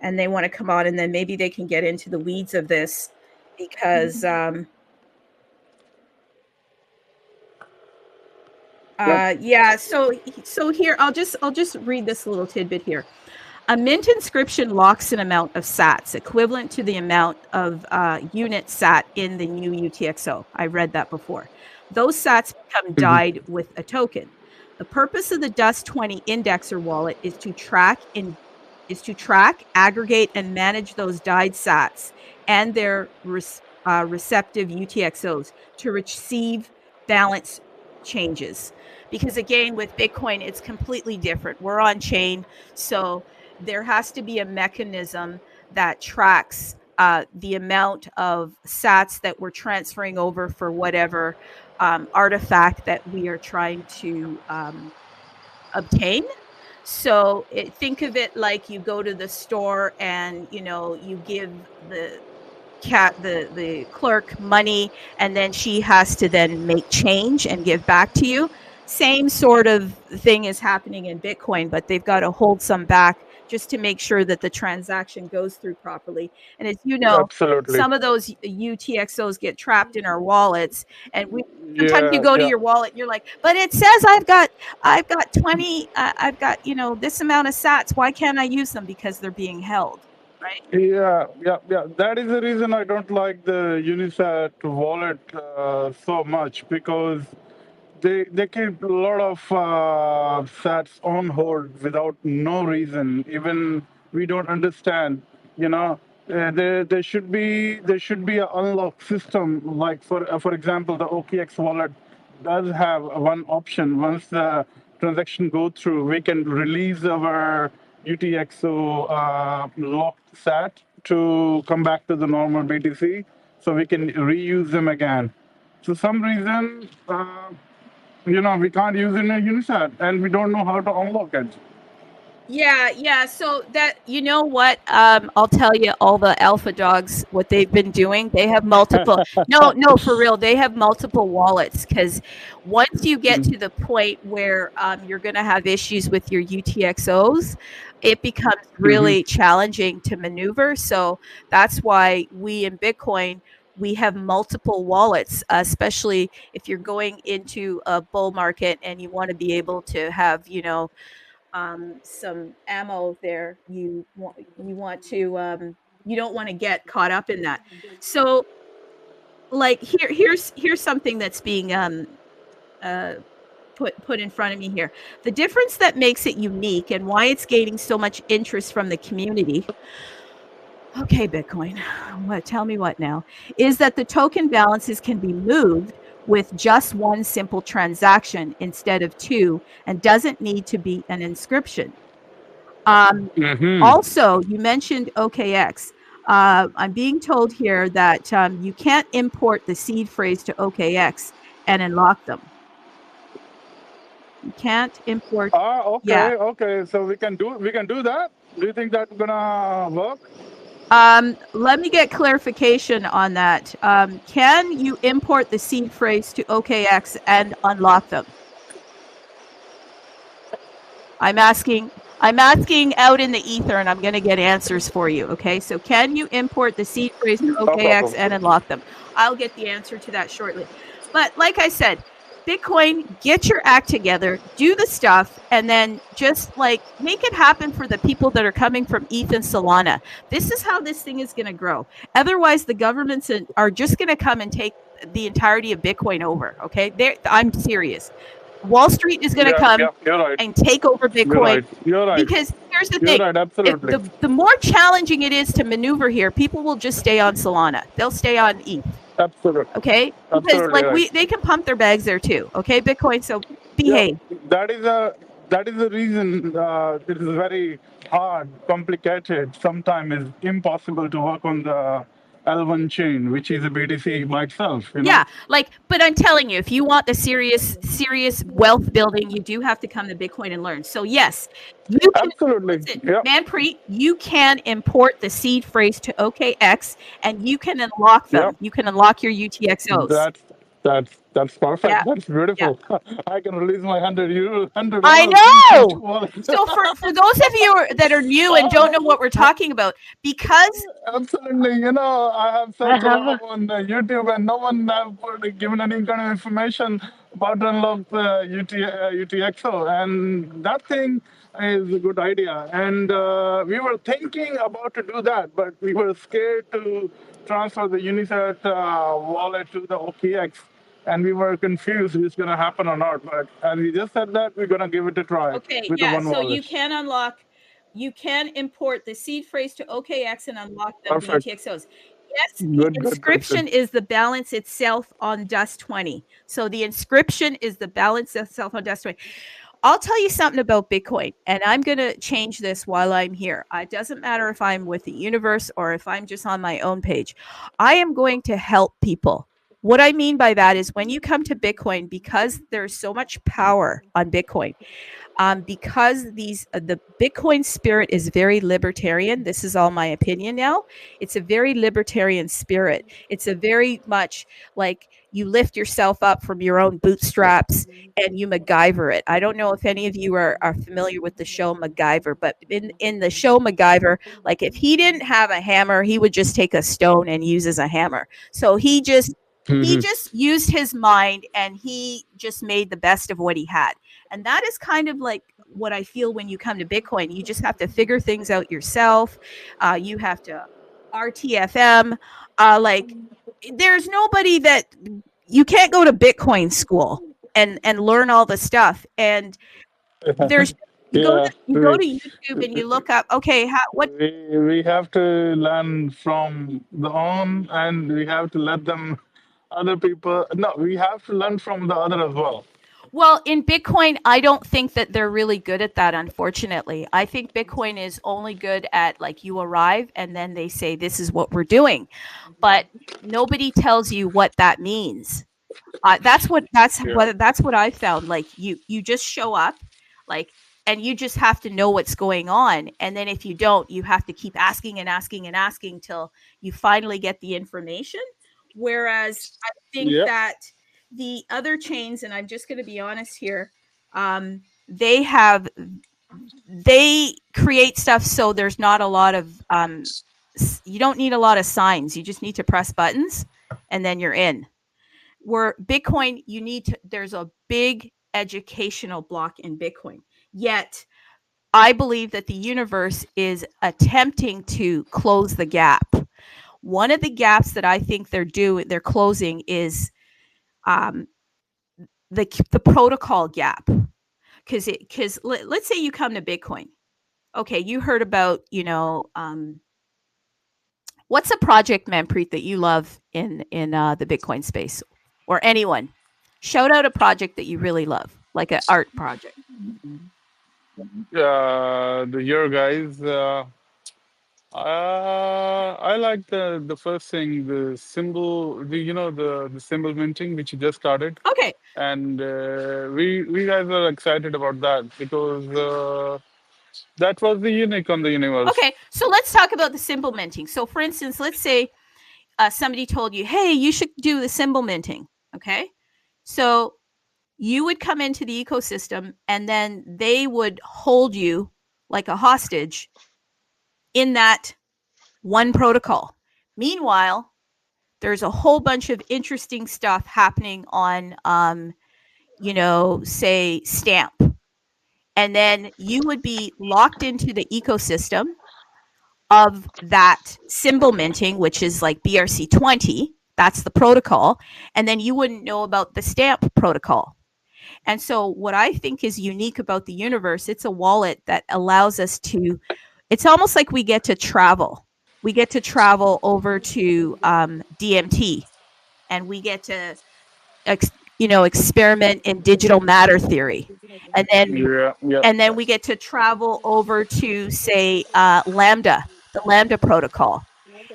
Speaker 1: and they want to come on, and then maybe they can get into the weeds of this because
Speaker 3: Yep.
Speaker 1: yeah. So here I'll just read this little tidbit here. A mint inscription locks an amount of sats equivalent to the amount of units sat in the new UTXO. I read that before. Those sats become
Speaker 3: Mhm.
Speaker 1: dyed with a token. The purpose of the Dust 20 indexer wallet is to track, aggregate, and manage those dyed sats and their receptive UTXOs to receive balance changes. Because again, with Bitcoin, it's completely different. We're on chain, so there has to be a mechanism that tracks the amount of sats that we're transferring over for whatever artifact that we are trying to obtain. So think of it like you go to the store and you give the clerk money, and then she has to then make change and give back to you. Same sort of thing is happening in Bitcoin, but they've got to hold some back just to make sure that the transaction goes through properly. And as you know,
Speaker 3: Absolutely.
Speaker 1: some of those UTXOs get trapped in our wallets, and we sometimes you
Speaker 3: Yeah,
Speaker 1: go to
Speaker 3: yeah.
Speaker 1: your wallet and you're like, but it says I've got 20, I've got this amount of sats. Why can't I use them? Because they're being held, right?
Speaker 3: Yeah, yeah, yeah. That is the reason I don't like the Unisat wallet so much, because they keep a lot of sats on hold without no reason. Even we don't understand. You know, there should be an unlock system. Like for example, the OKX wallet does have one option. Once the transaction go through, we can release our UTXO locked SAT to come back to the normal BTC, so we can reuse them again. For some reason, we can't use it in a Unisat, and we don't know how to unlock it.
Speaker 1: Yeah. So that what I'll tell you, all the alpha dogs, what they've been doing. They have multiple. No, no, for real. They have multiple wallets because once you get to the point where you're going to have issues with your UTXOs, it becomes
Speaker 3: Mhm.
Speaker 1: really challenging to maneuver. So that's why we in Bitcoin. We have multiple wallets, especially if you're going into a bull market and you want to be able to have, some ammo there. You don't want to get caught up in that. So like here's something that's being uh put in front of me here. The difference that makes it unique and why it's gaining so much interest from the community. Okay, Bitcoin. What tell me what now? Is that the token balances can be moved with just one simple transaction instead of two, and doesn't need to be an inscription. Um,
Speaker 3: Mhm.
Speaker 1: Also, you mentioned OKX. I'm being told here that you can't import the seed phrase to OKX and unlock them. You can't import. Yeah.
Speaker 3: Okay, okay. So we can do that. Do you think that's gonna work?
Speaker 1: Let me get clarification on that. Can you import the seed phrase to OKX and unlock them? I'm asking I'm asking out in the ether, and I'm going to get answers for you. Okay. So can you import the seed phrase to
Speaker 3: No
Speaker 1: OKX
Speaker 3: problem.
Speaker 1: and unlock them? I'll get the answer to that shortly. But like I said, Bitcoin, get your act together, do the stuff, and then just like make it happen for the people that are coming from ETH and Solana. This is how this thing is going to grow. Otherwise, the governments are just going to come and take the entirety of Bitcoin over. Okay. I'm serious. Wall Street is going to
Speaker 3: Yeah,
Speaker 1: come
Speaker 3: yeah. You're right.
Speaker 1: and take over
Speaker 3: You're
Speaker 1: Bitcoin
Speaker 3: right. You're right.
Speaker 1: because here's the
Speaker 3: You're
Speaker 1: thing.
Speaker 3: right. Absolutely.
Speaker 1: The more challenging it is to maneuver here, people will just stay on Solana. They'll stay on ETH.
Speaker 3: Absolutely.
Speaker 1: Okay, because
Speaker 3: Absolutely
Speaker 1: like
Speaker 3: right.
Speaker 1: they can pump their bags there too. Okay, Bitcoin. So
Speaker 3: Yeah,
Speaker 1: behave.
Speaker 3: that is a that is the reason it is very hard, complicated. Sometimes it's impossible to work on the L1 chain, which is a BTC by itself, you know?
Speaker 1: Yeah, like, but I'm telling you, if you want the serious wealth building, you do have to come to Bitcoin and learn. So yes, you can
Speaker 3: Absolutely.
Speaker 1: listen,
Speaker 3: Yeah.
Speaker 1: Manpreet, you can import the seed phrase to OKX and you can unlock
Speaker 3: Yeah.
Speaker 1: them. You can unlock your UTXOs.
Speaker 3: That's that's
Speaker 1: Yeah,
Speaker 3: perfect. That's
Speaker 1: yeah.
Speaker 3: beautiful. I can release my €100,
Speaker 1: I
Speaker 3: $100 into
Speaker 1: know.
Speaker 3: wallet.
Speaker 1: So for those of you that are new and don't know what we're
Speaker 4: I,
Speaker 1: talking about, because
Speaker 3: Absolutely. You know, I have
Speaker 4: I
Speaker 3: searched a
Speaker 4: have
Speaker 3: lot
Speaker 4: a
Speaker 3: on YouTube, and no one have given any kind of information about unlock the UTXO, and that thing is a good idea. And we were thinking about to do that, but we were scared to transfer the Unisat wallet to the OKX, and we were confused if it's going to happen or not. But as we just said that, we're going to give it a try
Speaker 1: okay,
Speaker 3: with the
Speaker 1: yeah,
Speaker 3: one
Speaker 1: so
Speaker 3: wallet.
Speaker 1: you can import the seed phrase to OKX and unlock them, the
Speaker 3: Perfect.
Speaker 1: UTXOs. Yes, the
Speaker 3: Good, good, good, good.
Speaker 1: inscription is the balance itself on Dust 20. So the inscription is the balance itself on Dust 20. I'll tell you something about Bitcoin, and I'm going to change this while I'm here. It doesn't matter if I'm with the universe or if I'm just on my own page. I am going to help people. What I mean by that is when you come to Bitcoin, because there's so much power on Bitcoin, because the Bitcoin spirit is very libertarian. This is all my opinion now. It's a very libertarian spirit. It's a very much like you lift yourself up from your own bootstraps and you MacGyver it. I don't know if any of you are familiar with the show MacGyver, but in the show MacGyver, like if he didn't have a hammer, he would just take a stone and use as a hammer. So he
Speaker 3: Mhm.
Speaker 1: just used his mind and he just made the best of what he had. And that is kind of like what I feel when you come to Bitcoin. You just have to figure things out yourself. You have to RTFM. Like, there's nobody that you can't go to Bitcoin school and learn all the stuff. And there's
Speaker 3: Yeah,
Speaker 1: you go to YouTube and you look up. Okay, what?
Speaker 3: we have to learn from the own, and we have to let them other people. No, we have to learn from the other as well.
Speaker 1: Well, in Bitcoin, I don't think that they're really good at that, unfortunately. I think Bitcoin is only good at like you arrive and then they say, this is what we're doing. But nobody tells you what that means.
Speaker 3: Yeah.
Speaker 1: That's what I found. Like you just show up, like, and you just have to know what's going on. And then if you don't, you have to keep asking and asking and asking till you finally get the information. Whereas I think
Speaker 3: Yep.
Speaker 1: that the other chains, and I'm just going to be honest here, they have they create stuff so there's not a lot of you don't need a lot of signs. You just need to press buttons, and then you're in. Where Bitcoin, there's a big educational block in Bitcoin. Yet, I believe that the universe is attempting to close the gap. One of the gaps that I think they're closing is um, the protocol gap. Because let's say you come to Bitcoin. Okay, you heard about what's a project, Manpreet, that you love in the Bitcoin space, or anyone? Shout out a project that you really love, like an art project.
Speaker 3: The year guys. I like the first thing, the symbol, the symbol minting which you just started,
Speaker 1: Okay,
Speaker 3: and we guys are excited about that because that was the unique on the universe.
Speaker 1: okay. So let's talk about the symbol minting. So, for instance, let's say somebody told you, "Hey, you should do the symbol minting." Okay, so you would come into the ecosystem, and then they would hold you like a hostage in that one protocol. Meanwhile, there's a whole bunch of interesting stuff happening on, say, Stamp. And then you would be locked into the ecosystem of that symbol minting, which is like BRC20. That's the protocol. And then you wouldn't know about the Stamp protocol. And so, what I think is unique about the universe, it's a wallet that allows us to, it's almost like we get to travel. We get to travel over to DMT, and we get to experiment in digital matter theory, and then
Speaker 3: Yeah, yeah.
Speaker 1: we get to travel over to, say, Lambda, the Lambda protocol,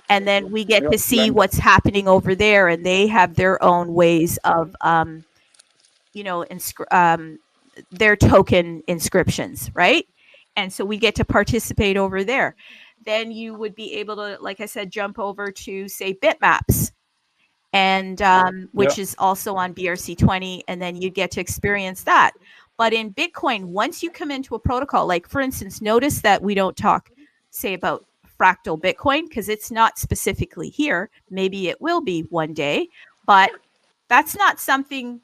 Speaker 1: and then we get
Speaker 3: Yeah,
Speaker 1: to see
Speaker 3: blender.
Speaker 1: what's happening over there, and they have their own ways of you know, their token inscriptions, right? And so we get to participate over there. Then you would be able to, like I said, jump over to say bitmaps, and
Speaker 3: Yeah.
Speaker 1: which is also on BRC20, and then you get to experience that. But in Bitcoin, once you come into a protocol, like for instance, notice that we don't talk, say, about fractal Bitcoin because it's not specifically here. Maybe it will be one day, but that's not something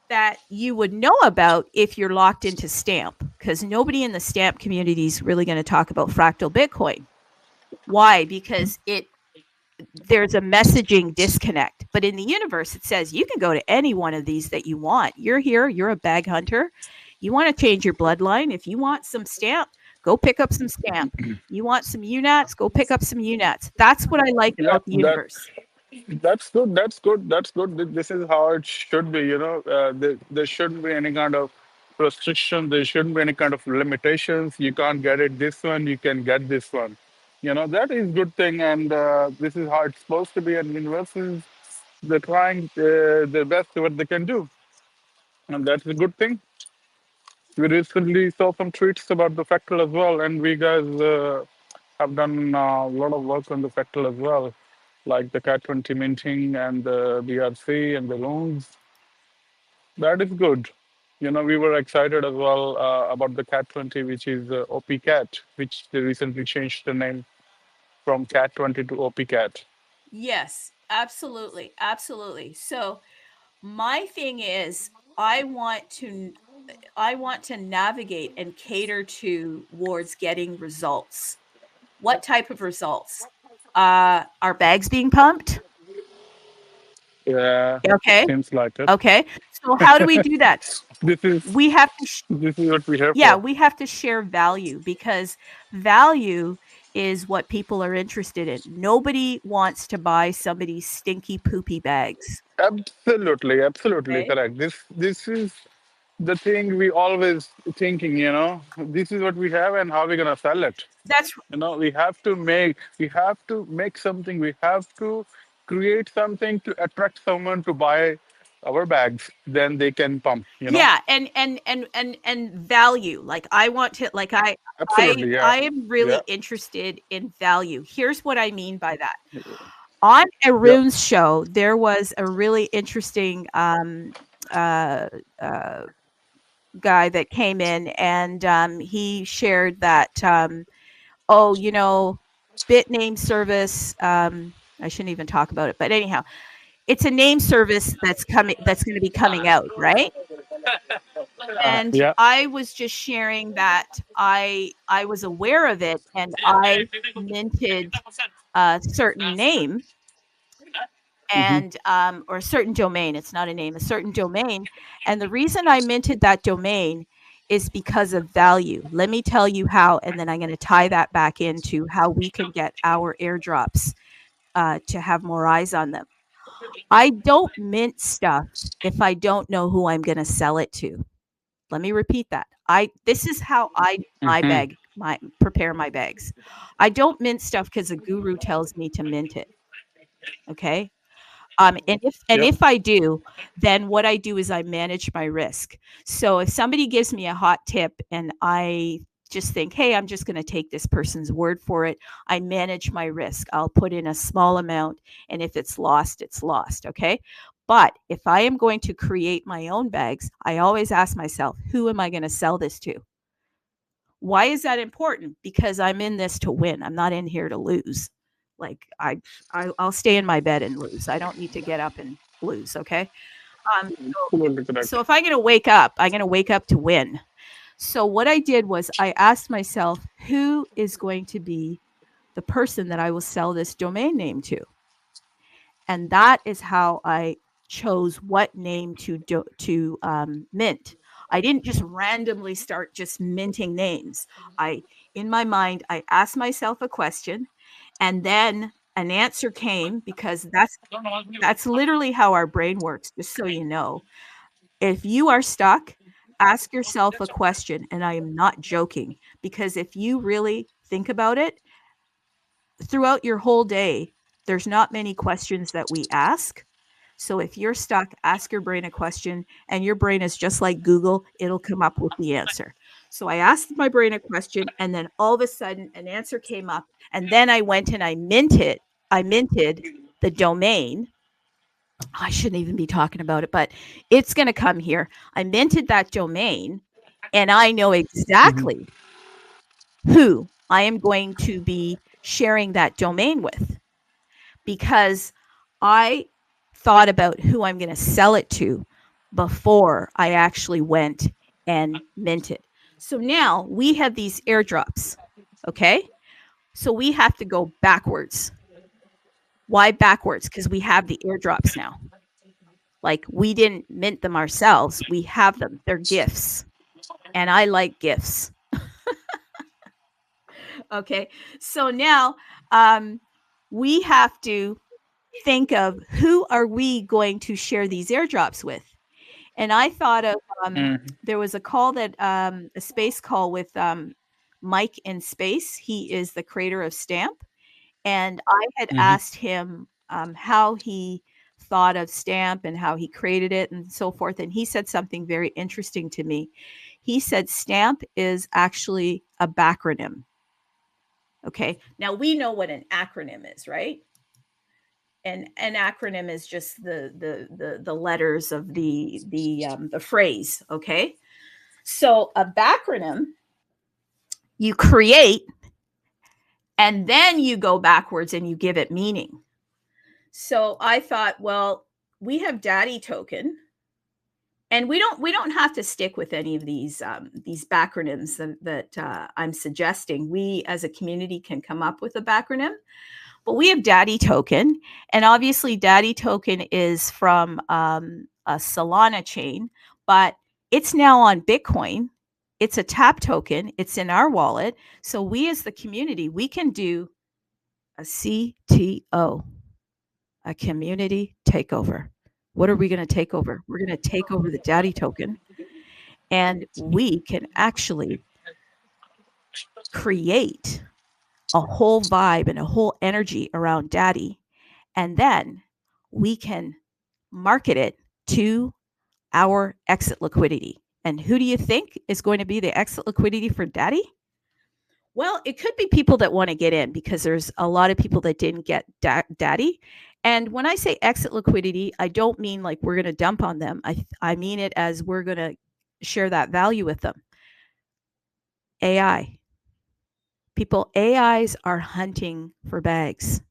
Speaker 1: that you would know about if you're locked into Stamp, because nobody in the Stamp community is really going to talk about fractal Bitcoin. Why? Because there's a messaging disconnect. But in the universe, it says you can go to any one of these that you want. You're here, you're a bag hunter. You want to change your bloodline. If you want some Stamp, go pick up some Stamp. You want some UNATs, go pick up some UNATs. That's what I like
Speaker 3: Yeah,
Speaker 1: about the universe.
Speaker 3: that's good. That's good. That's good. This is how it should be. There shouldn't be any kind of restriction. There shouldn't be any kind of limitations. You can't get it this one. You can get this one. That is good thing, and this is how it's supposed to be. And universities, they're trying their best what they can do, and that's a good thing. We recently saw some tweets about the fractal as well, and we guys have done a lot of work on the fractal as well, like the Cat 20 minting and the BRC and the loans. That is good. We were excited as well about the Cat 20, which is OP Cat, which they recently changed the name from Cat 20 to OP Cat.
Speaker 1: Yes, absolutely. Absolutely. So my thing is I want to navigate and cater towards getting results. What type of results? Are bags being pumped?
Speaker 3: Yeah,
Speaker 1: Okay.
Speaker 3: seems like it.
Speaker 1: Okay. So how do we do that?
Speaker 3: This is
Speaker 1: We have to
Speaker 3: this is what we're here
Speaker 1: yeah,
Speaker 3: for.
Speaker 1: we have to share value because value is what people are interested in. Nobody wants to buy somebody's stinky poopy bags.
Speaker 3: Absolutely, absolutely
Speaker 1: Okay.
Speaker 3: correct. This is the thing we always thinking. This is what we have and how we're gonna sell it.
Speaker 1: That's
Speaker 3: We have to make something. We have to create something to attract someone to buy our bags. Then they can pump.
Speaker 1: yeah, and value. Like I want to like
Speaker 3: Absolutely, yeah,
Speaker 1: I am really
Speaker 3: yeah,
Speaker 1: interested in value. Here's what I mean by that. On
Speaker 3: yeah.
Speaker 1: Arun's show, there was a really interesting uh, uh, guy that came in, and he shared that oh, bit name service. I shouldn't even talk about it, but anyhow, it's a name service that's going to be coming out, right? And
Speaker 3: Yeah.
Speaker 1: I was just sharing that I was aware of it, and I minted a certain name
Speaker 3: Hmm.
Speaker 1: and or a certain domain. It's not a name, a certain domain. And the reason I minted that domain is because of value. Let me tell you how, and then I'm going to tie that back into how we can get our airdrops to have more eyes on them. I don't mint stuff if I don't know who I'm going to sell it to. Let me repeat that. I This is how I my
Speaker 3: Hmm.
Speaker 1: bag my prepare my bags. I don't mint stuff because a guru tells me to mint it. Okay.
Speaker 3: Yeah.
Speaker 1: If I do, then what I do is I manage my risk. So if somebody gives me a hot tip and I just think, hey, I'm just going to take this person's word for it, I manage my risk. I'll put in a small amount, and if it's lost, it's lost. Okay. But if I am going to create my own bags, I always ask myself, who am I going to sell this to? Why is that important? Because I'm in this to win. I'm not in here to lose. Like I'll stay in my bed and lose. I don't need to get up and lose. Okay. Um,
Speaker 3: Absolutely correct.
Speaker 1: so if I'm going to wake up, I'm going to wake up to win. So what I did was I asked myself, who is going to be the person that I will sell this domain name to? And that is how I chose what name to mint. I didn't just randomly start just minting names. I In my mind, I asked myself a question, and then an answer came, because that's literally how our brain works. Just so you know, if you are stuck, ask yourself a question, and I am not joking, because if you really think about it, throughout your whole day, there's not many questions that we ask. So if you're stuck, ask your brain a question, and your brain is just like Google, it'll come up with the answer. So I asked my brain a question, and then all of a sudden an answer came up, and then I went and I minted the domain. I shouldn't even be talking about it, but it's going to come here. I minted that domain, and I know
Speaker 3: Mhm.
Speaker 1: exactly who I am going to be sharing that domain with, because I thought about who I'm going to sell it to before I actually went and minted. So now we have these airdrops. Okay. So we have to go backwards. Why backwards? Because we have the airdrops now. Like, we didn't mint them ourselves, we have them. They're gifts. And I like gifts. Okay. So now we have to think of who are we going to share these airdrops with. And I thought of
Speaker 3: Mhm.
Speaker 1: there was a call that a space call with Mike in space. He is the creator of Stamp, and I had
Speaker 3: Mhm.
Speaker 1: asked him how he thought of Stamp and how he created it and so forth. And he said something very interesting to me. He said Stamp is actually a backronym. Okay. Now we know what an acronym is, right? And an acronym is just the letters of the phrase. Okay. So a backronym you create, and then you go backwards and you give it meaning. So I thought, well, we have daddy token, and we don't have to stick with any of these backronyms that I'm suggesting. We as a community can come up with a backronym, but we have daddy token, and obviously daddy token is from a Solana chain, but it's now on Bitcoin. It's a tap token. It's in our wallet. So we as the community, we can do a CTO, a community takeover. What are we going to take over? We're going to take over the daddy token, and we can actually create a whole vibe and a whole energy around daddy. And then we can market it to our exit liquidity. And who do you think is going to be the exit liquidity for daddy? Well, it could be people that want to get in, because there's a lot of people that didn't get daddy. And when I say exit liquidity, I don't mean like we're going to dump on them. I mean it as we're going to share that value with them. AI. People, AIs are hunting for bags.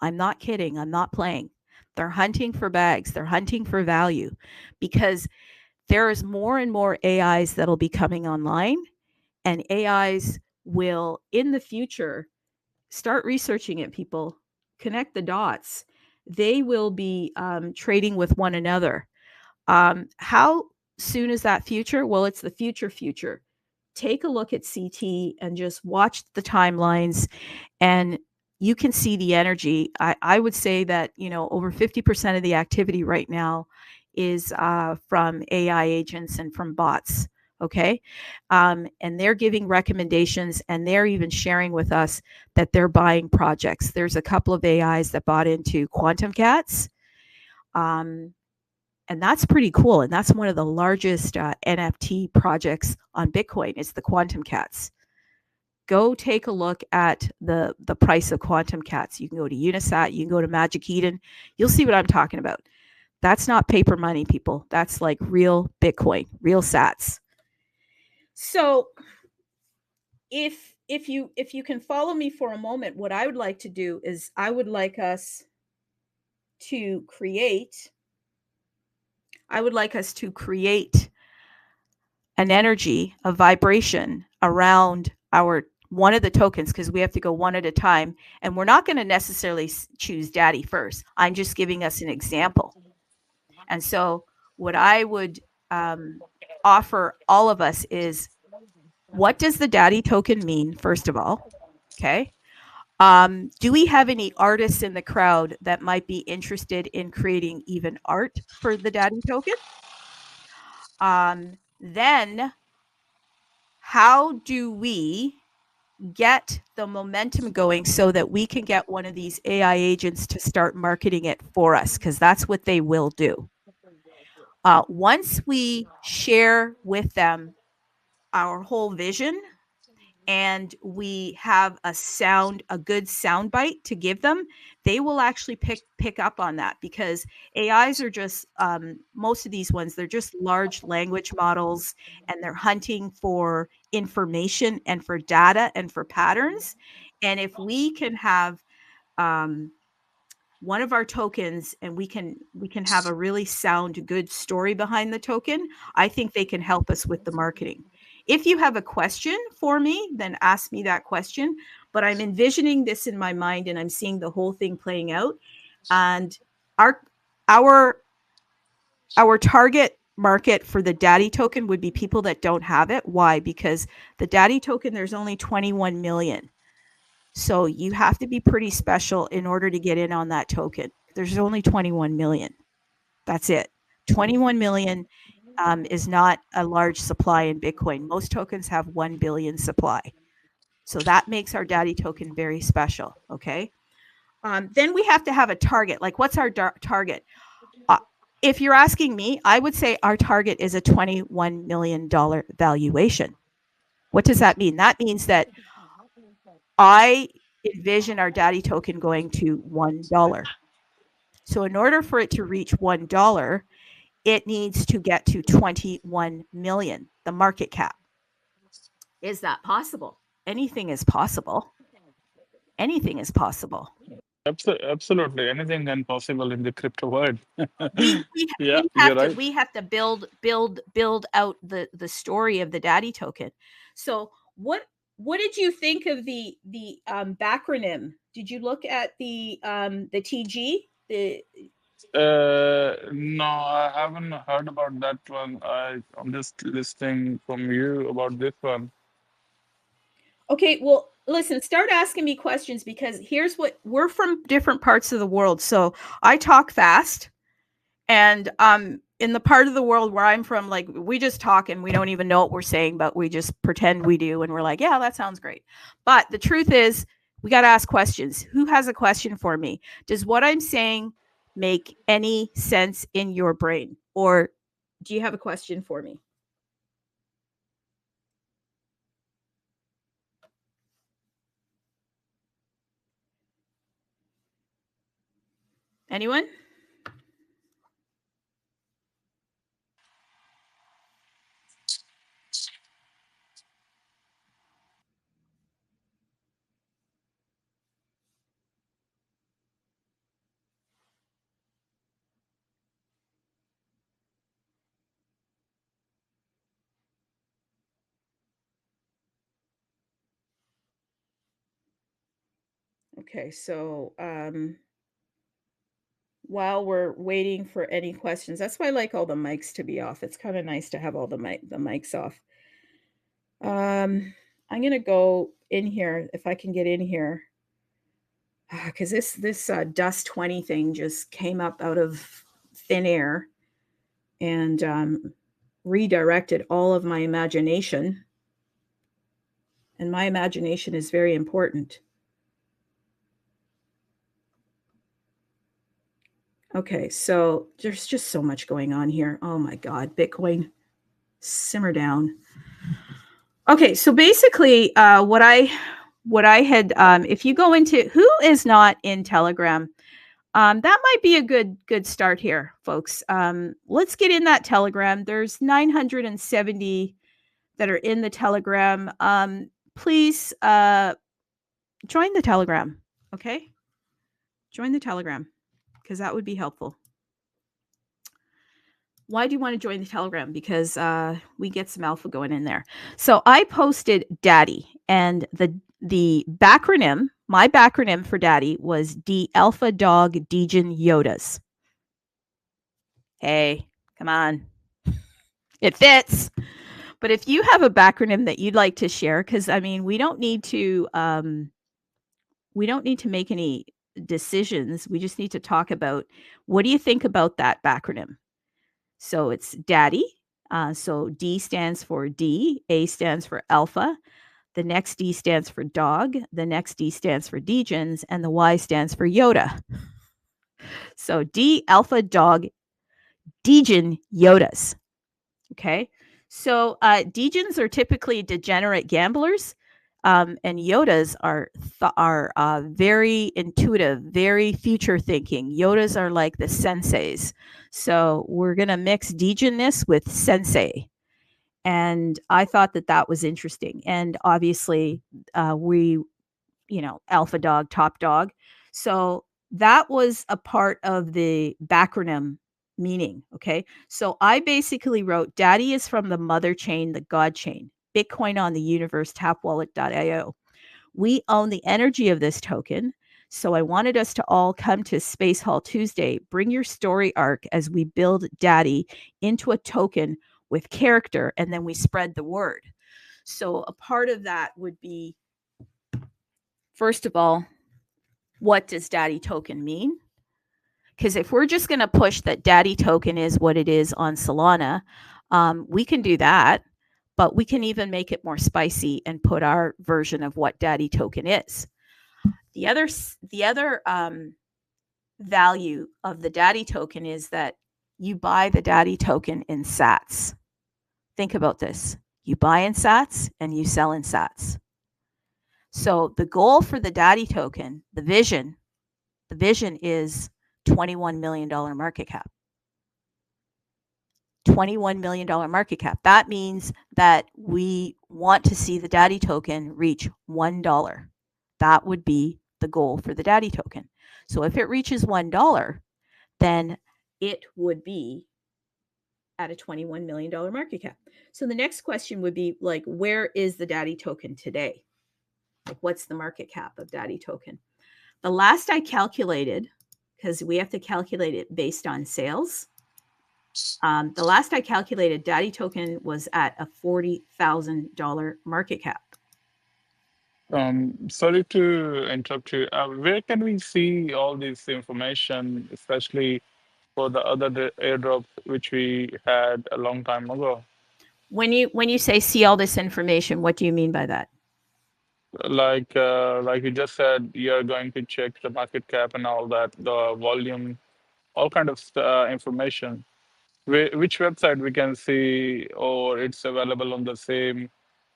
Speaker 1: I'm not kidding. I'm not playing. They're hunting for bags. They're hunting for value, because there is more and more AIs that'll be coming online, and AIs will in the future start researching it. People, connect the dots. They will be trading with one another. How soon is that future? Well, it's the future. Take a look at CT and just watch the timelines, and you can see the energy. I would say that, over 50% of the activity right now is from AI agents and from bots. Okay. And they're giving recommendations, and they're even sharing with us that they're buying projects. There's a couple of AIs that bought into Quantum Cats. Um, and that's pretty cool. And that's one of the largest NFT projects on Bitcoin is the Quantum Cats. Go take a look at the price of Quantum Cats. You can go to Unisat, you can go to Magic Eden. You'll see what I'm talking about. That's not paper money, people. That's like real Bitcoin, real sats. So if you can follow me for a moment, what I would like to do is I would like us to create an energy, a vibration around our one of the tokens, because we have to go one at a time, and we're not going to necessarily choose daddy first. I'm just giving us an example. And so what I would offer all of us is, what does the daddy token mean, first of all? Okay. Do we have any artists in the crowd that might be interested in creating even art for the daddy token? Then how do we get the momentum going so that we can get one of these AI agents to start marketing it for us, because that's what they will do. Once we share with them our whole vision and we have a good sound bite to give them, they will actually pick up on that, because AIs are just most of these ones, they're just large language models, and they're hunting for information and for data and for patterns. And if we can have one of our tokens and we can have a really sound good story behind the token, I think they can help us with the marketing. If you have a question for me, then ask me that question, but I'm envisioning this in my mind and I'm seeing the whole thing playing out. And our target market for the daddy token would be people that don't have it. Why? Because the daddy token, there's only 21 million. So you have to be pretty special in order to get in on that token. There's only 21 million. That's it. 21 million is not a large supply in Bitcoin. Most tokens have 1 billion supply. So that makes our daddy token very special. Okay. Then we have to have a target. Like, what's our target? If you're asking me, I would say our target is a $21 million valuation. What does that mean? That means that I envision our daddy token going to $1. So in order for it to reach $1, it needs to get to 21 million, the market cap. Is that possible? Anything is possible. Anything is possible.
Speaker 3: Absolutely, anything can possible in the crypto world.
Speaker 1: We
Speaker 3: Yeah, you're right.
Speaker 1: have to build out the story of the daddy token. So what did you think of the backronym? Did you look at the TG?
Speaker 3: No, I haven't heard about that one. I'm just listening from you about this one.
Speaker 1: Okay, well, listen, start asking me questions, because here's what we're from different parts of the world. So I talk fast, and in the part of the world where I'm from, like, we just talk and we don't even know what we're saying, but we just pretend we do, and we're like, yeah, that sounds great. But the truth is, we got to ask questions. Who has a question for me? Does what I'm saying make any sense in your brain, or do you have a question for me? Anyone? Okay, so while we're waiting for any questions, that's why I like all the mics to be off. It's kind of nice to have all the mics off. I'm gonna go in here if I can get in here, because this dust 20 thing just came up out of thin air and redirected all of my imagination. And my imagination is very important. Okay, so there's just so much going on here. Oh my God, Bitcoin, simmer down. Okay, so basically, what I had, if you go into, who is not in Telegram, that might be a good start here, folks. Let's get in that Telegram. There's 970 that are in the Telegram. Please join the Telegram, okay? Join the Telegram, because that would be helpful. Why do you want to join the Telegram? Because we get some alpha going in there. So I posted Daddy, and the backronym, my backronym for Daddy was D Alpha Dog Degen Yodas. Hey, come on. It fits. But if you have a backronym that you'd like to share, because I mean, we don't need to make any decisions. We just need to talk about, what do you think about that backronym? So it's Daddy. So D stands for D, A stands for Alpha. the next D stands for dog, the next D stands for Degens, and the Y stands for Yoda. So D, alpha, dog, Degen, Yodas. Okay. So Degens are typically degenerate gamblers, and Yodas are very intuitive, very future thinking. Yodas are like the senseis. So we're going to mix Degenness with sensei. And I thought that was interesting. And obviously, we, alpha dog, top dog. So that was a part of the backronym meaning. Okay. So I basically wrote Daddy is from the mother chain, the God chain, Bitcoin on the universe, tapwallet.io. We own the energy of this token. So I wanted us to all come to Space Hall Tuesday. Bring your story arc as we build Daddy into a token with character, and then we spread the word. So a part of that would be, first of all, what does Daddy token mean? Because if we're just going to push that Daddy token is what it is on Solana, we can do that, but we can even make it more spicy and put our version of what Daddy token is. The other value of the Daddy token is that you buy the Daddy token in sats. Think about this. You buy in sats and you sell in sats. So the goal for the Daddy token, the vision is $21 million market cap. $21 million market cap. That means that we want to see the Daddy token reach $1. That would be the goal for the Daddy token. So if it reaches $1, then it would be at a $21 million market cap. So the next question would be like, where is the Daddy token today? Like, what's the market cap of Daddy token? The last I calculated, because we have to calculate it based on sales. The last I calculated, Daddy token was at a $40,000 market cap.
Speaker 3: Sorry to interrupt you. Where can we see all this information, especially for the other airdrops which we had a long time ago?
Speaker 1: When you say see all this information, what do you mean by that?
Speaker 3: Like you just said, you're going to check the market cap and all that, the volume, all kind of information. Which website we can see, or it's available on the same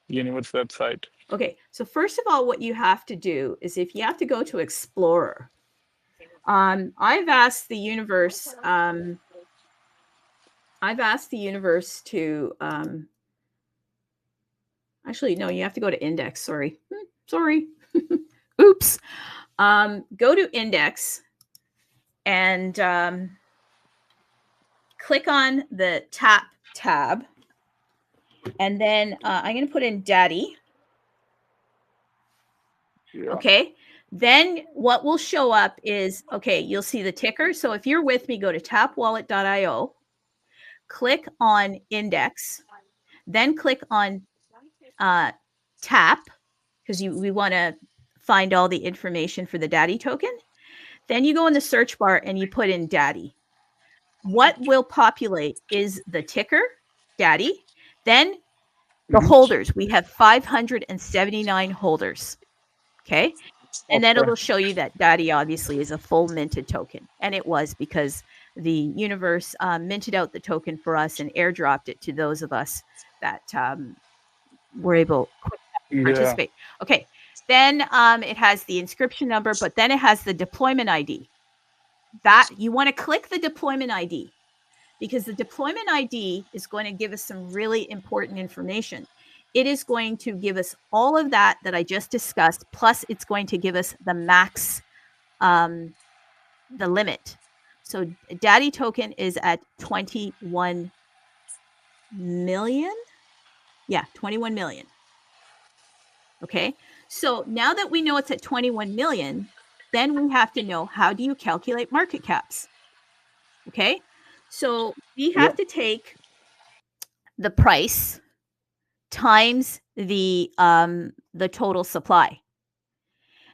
Speaker 3: universe website?
Speaker 1: Okay, so first of all, what you have to do is if you have to go to Explorer, I've asked the universe to actually, no, you have to go to Index. Sorry. Oops. Go to Index and click on the tap tab. And then I'm going to put in Daddy.
Speaker 3: Yeah.
Speaker 1: Okay. Then what will show up is, okay, you'll see the ticker. So if you're with me, go to tapwallet.io, click on Index, then click on Tap, because we want to find all the information for the Daddy token. Then you go in the search bar and you put in Daddy. What will populate is the ticker, Daddy, then the holders. We have 579 holders. Okay. And then it'll show you that Daddy obviously is a full minted token. And it was, because the universe minted out the token for us and airdropped it to those of us that were able to participate. Okay. Then it has the inscription number, but then it has the deployment ID. That you want to click the deployment ID, because the deployment ID is going to give us some really important information. It is going to give us all of that I just discussed, plus it's going to give us the max, the limit. So Daddy token is at 21 million. Yeah, 21 million. Okay. So now that we know it's at 21 million, then we have to know, how do you calculate market caps? Okay. So we have to take the price times the total supply.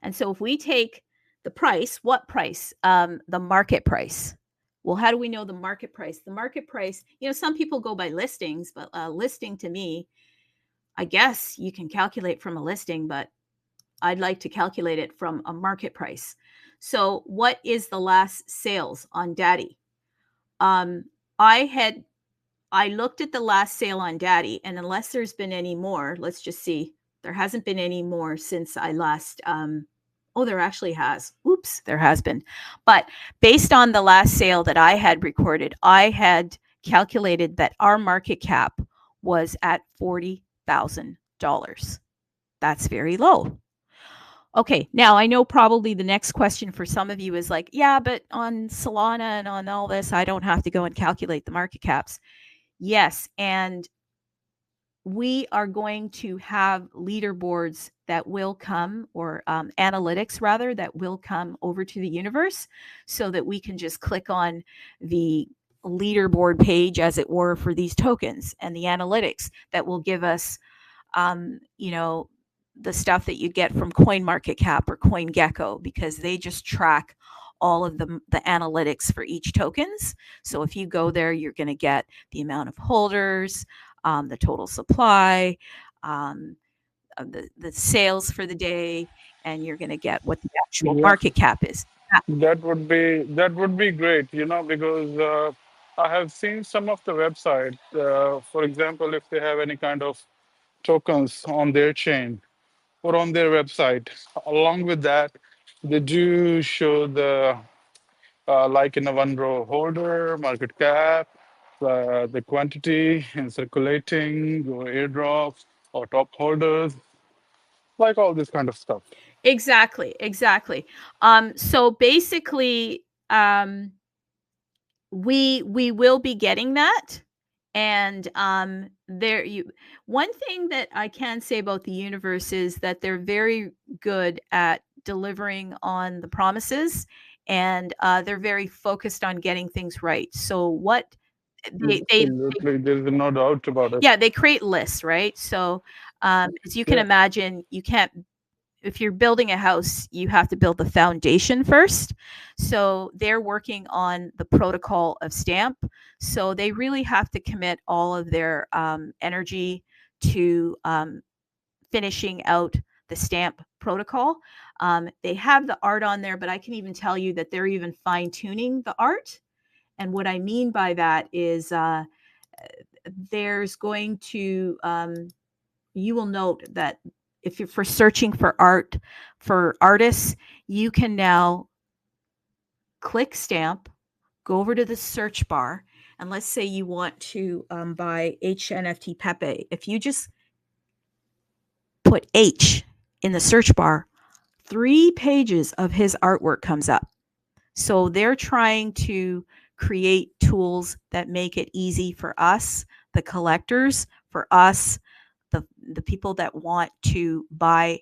Speaker 1: And so if we take the price, what price? The market price. Well, how do we know the market price? The market price, some people go by listings, but listing to me, I guess you can calculate from a listing, but I'd like to calculate it from a market price. So what is the last sales on Daddy? Um, I looked at the last sale on Daddy, and unless there's been any more, let's just see. There hasn't been any more since I last. Oh, there actually has. Oops, there has been. But based on the last sale that I had recorded, I had calculated that our market cap was at $40,000. That's very low. Okay, now I know probably the next question for some of you is like, yeah, but on Solana and on all this, I don't have to go and calculate the market caps. Yes, and we are going to have leaderboards that will come, or analytics rather, that will come over to the universe so that we can just click on the leaderboard page, as it were, for these tokens and the analytics that will give us, you know, the stuff that you get from CoinMarketCap or CoinGecko, because they just track all of the analytics for each tokens. So if you go there, you're going to get the amount of holders, the total supply, the sales for the day, and you're going to get what the actual
Speaker 3: Yeah,
Speaker 1: market cap is.
Speaker 3: that would be great, because I have seen some of the websites. For example, if they have any kind of tokens on their chain or on their website, along with that, they do show the like in a one row holder, market cap, the quantity in circulating, or airdrops, or top holders, like all this kind of stuff.
Speaker 1: Exactly, exactly. So basically, we will be getting that, and there you. One thing that I can say about the universe is that they're very good at delivering on the promises, and they're very focused on getting things right. So what they
Speaker 3: Absolutely, there is no doubt about it.
Speaker 1: yeah, they create lists, right? So as you can
Speaker 3: Yeah,
Speaker 1: imagine, you can't, if you're building a house, you have to build the foundation first. So they're working on the protocol of Stamp. So they really have to commit all of their energy to finishing out the Stamp protocol. They have the art on there, but I can even tell you that they're even fine tuning the art. And what I mean by that is there's going to, you will note that if you're for searching for art for artists, you can now click Stamp, go over to the search bar, and let's say you want to buy HNFT Pepe. If you just put H in the search bar, 3 pages of his artwork comes up. So they're trying to create tools that make it easy for us, the collectors, for us, the people that want to buy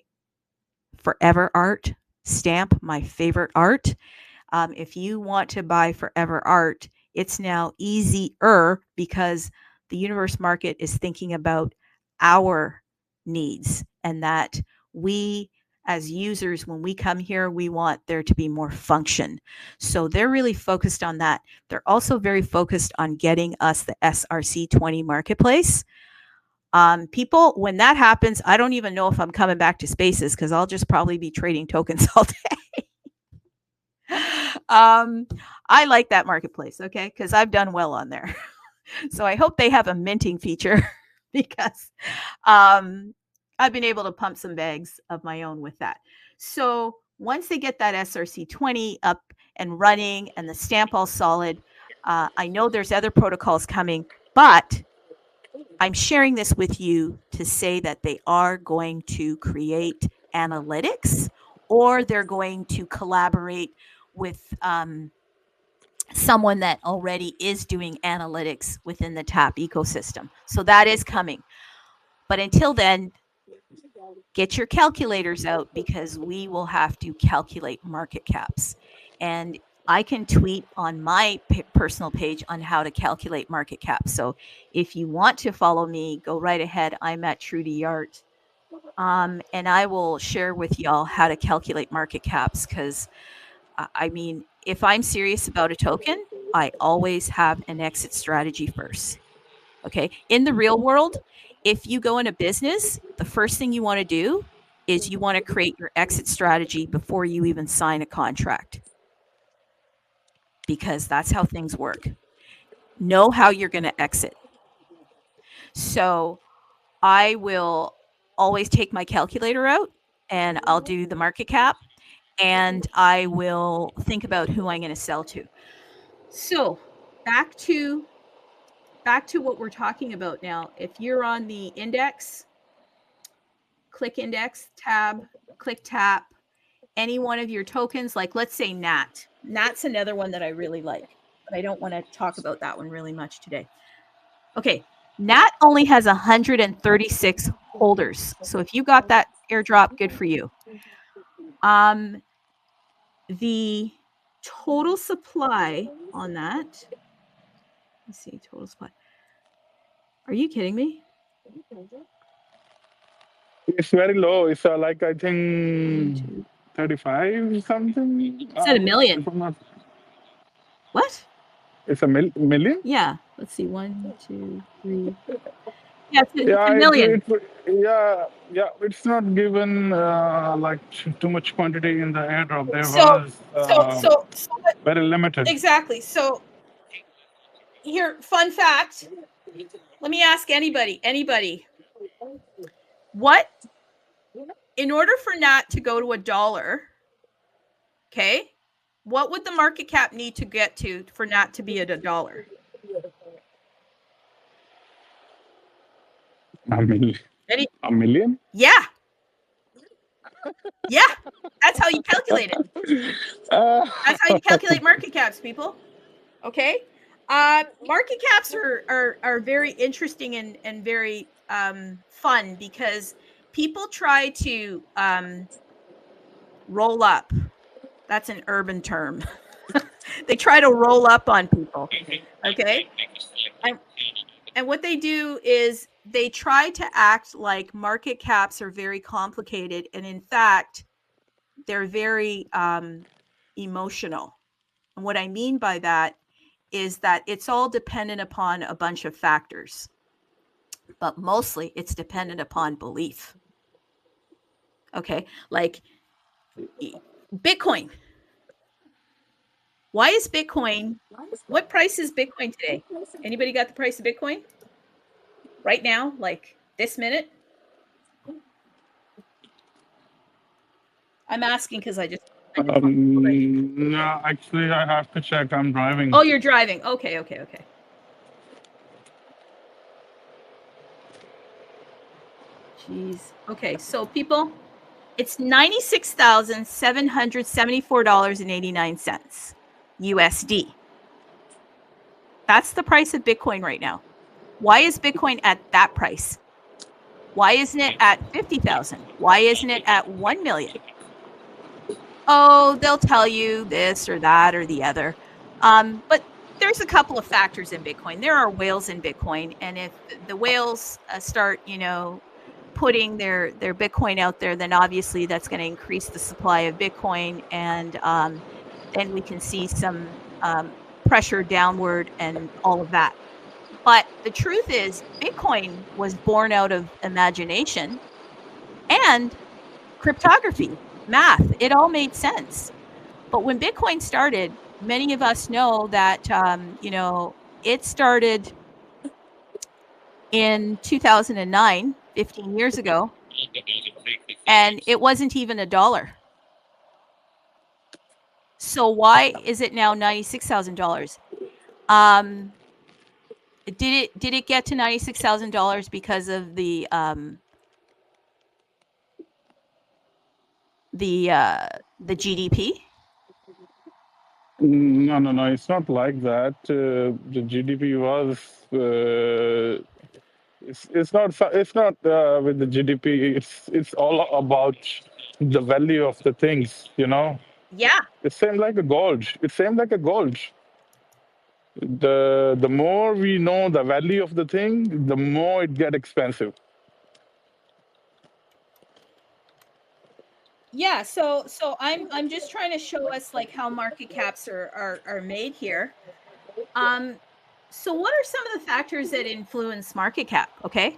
Speaker 1: forever art, Stamp, my favorite art. If you want to buy forever art, it's now easier because the universe market is thinking about our needs, and that we as users, when we come here, we want there to be more function. So they're really focused on that. They're also very focused on getting us the SRC20 marketplace. People, when that happens, I don't even know if I'm coming back to Spaces because I'll just probably be trading tokens all day. I like that marketplace, okay, because I've done well on there. So I hope they have a minting feature because I've been able to pump some bags of my own with that. So once they get that SRC20 up and running and the Stamp all solid, I know there's other protocols coming, but I'm sharing this with you to say that they are going to create analytics, or they're going to collaborate with someone that already is doing analytics within the TAP ecosystem. So that is coming. But until then, get your calculators out because we will have to calculate market caps. And I can tweet on my personal page on how to calculate market caps. So if you want to follow me, go right ahead. I'm at Trudy Yart. And I will share with y'all how to calculate market caps because, I mean, if I'm serious about a token, I always have an exit strategy first. Okay. In the real world, if you go into business, the first thing you want to do is you want to create your exit strategy before you even sign a contract, because that's how things work. Know how you're going to exit. So I will always take my calculator out and I'll do the market cap, and I will think about who I'm going to sell to. So back to what we're talking about now. If you're on the index, click index, tab, click tap, any one of your tokens, like let's say NAT. NAT's another one that I really like, but I don't want to talk about that one really much today. Okay, NAT only has 136 holders. So if you got that airdrop, good for you. The total supply on that, let's see, total supply. Are you kidding me?
Speaker 3: It's very low. It's like, I think 35 something.
Speaker 1: It's at a million.
Speaker 3: If I'm not,
Speaker 1: What?
Speaker 3: it's a million?
Speaker 1: Yeah. Let's see. 1, 2, 3. Yeah, it's
Speaker 3: Yeah,
Speaker 1: a million.
Speaker 3: yeah. It's not given like too much quantity in the airdrop. There
Speaker 1: So
Speaker 3: was very limited.
Speaker 1: exactly. So here, fun fact. Let me ask anybody. What, in order for NAT to go to $1, okay, what would the market cap need to get to for NAT to be at $1?
Speaker 3: A million? A million?
Speaker 1: Yeah. Yeah. That's how you calculate it. That's how you calculate market caps, people. Okay. Market caps are very interesting and very fun, because people try to roll up. That's an urban term. They try to roll up on people. Okay. And what they do is they try to act like market caps are very complicated. And in fact, they're very emotional. And what I mean by that is that it's all dependent upon a bunch of factors, but mostly it's dependent upon belief. Okay. Like Bitcoin. Why is Bitcoin? What price is Bitcoin today? Anybody got the price of Bitcoin right now? Like this minute? I'm asking because I just
Speaker 3: no, actually, I have to check. I'm driving.
Speaker 1: Oh, you're driving. Okay. Jeez. Okay, so people, it's $96,774.89 USD. That's the price of Bitcoin right now. Why is Bitcoin at that price? Why isn't it at 50,000? Why isn't it at 1 million? Oh, they'll tell you this or that or the other. But there's a couple of factors in Bitcoin. There are whales in Bitcoin, and if the whales start, putting their Bitcoin out there, then obviously that's going to increase the supply of Bitcoin, and then we can see some pressure downward and all of that. But the truth is, Bitcoin was born out of imagination and cryptography, math. It all made sense. But when Bitcoin started, many of us know that, it started in 2009, 15 years ago, and it wasn't even $1. So why is it now $96,000? Did it get to $96,000 because of the GDP?
Speaker 3: No. It's not like that. The GDP was. It's not. It's not with the GDP. It's all about the value of the things.
Speaker 1: Yeah.
Speaker 3: It's same like a gold. It's same like a gold. The more we know the value of the thing, the more it get expensive.
Speaker 1: Yeah, so I'm just trying to show us like how market caps are made here. So what are some of the factors that influence market cap? Okay,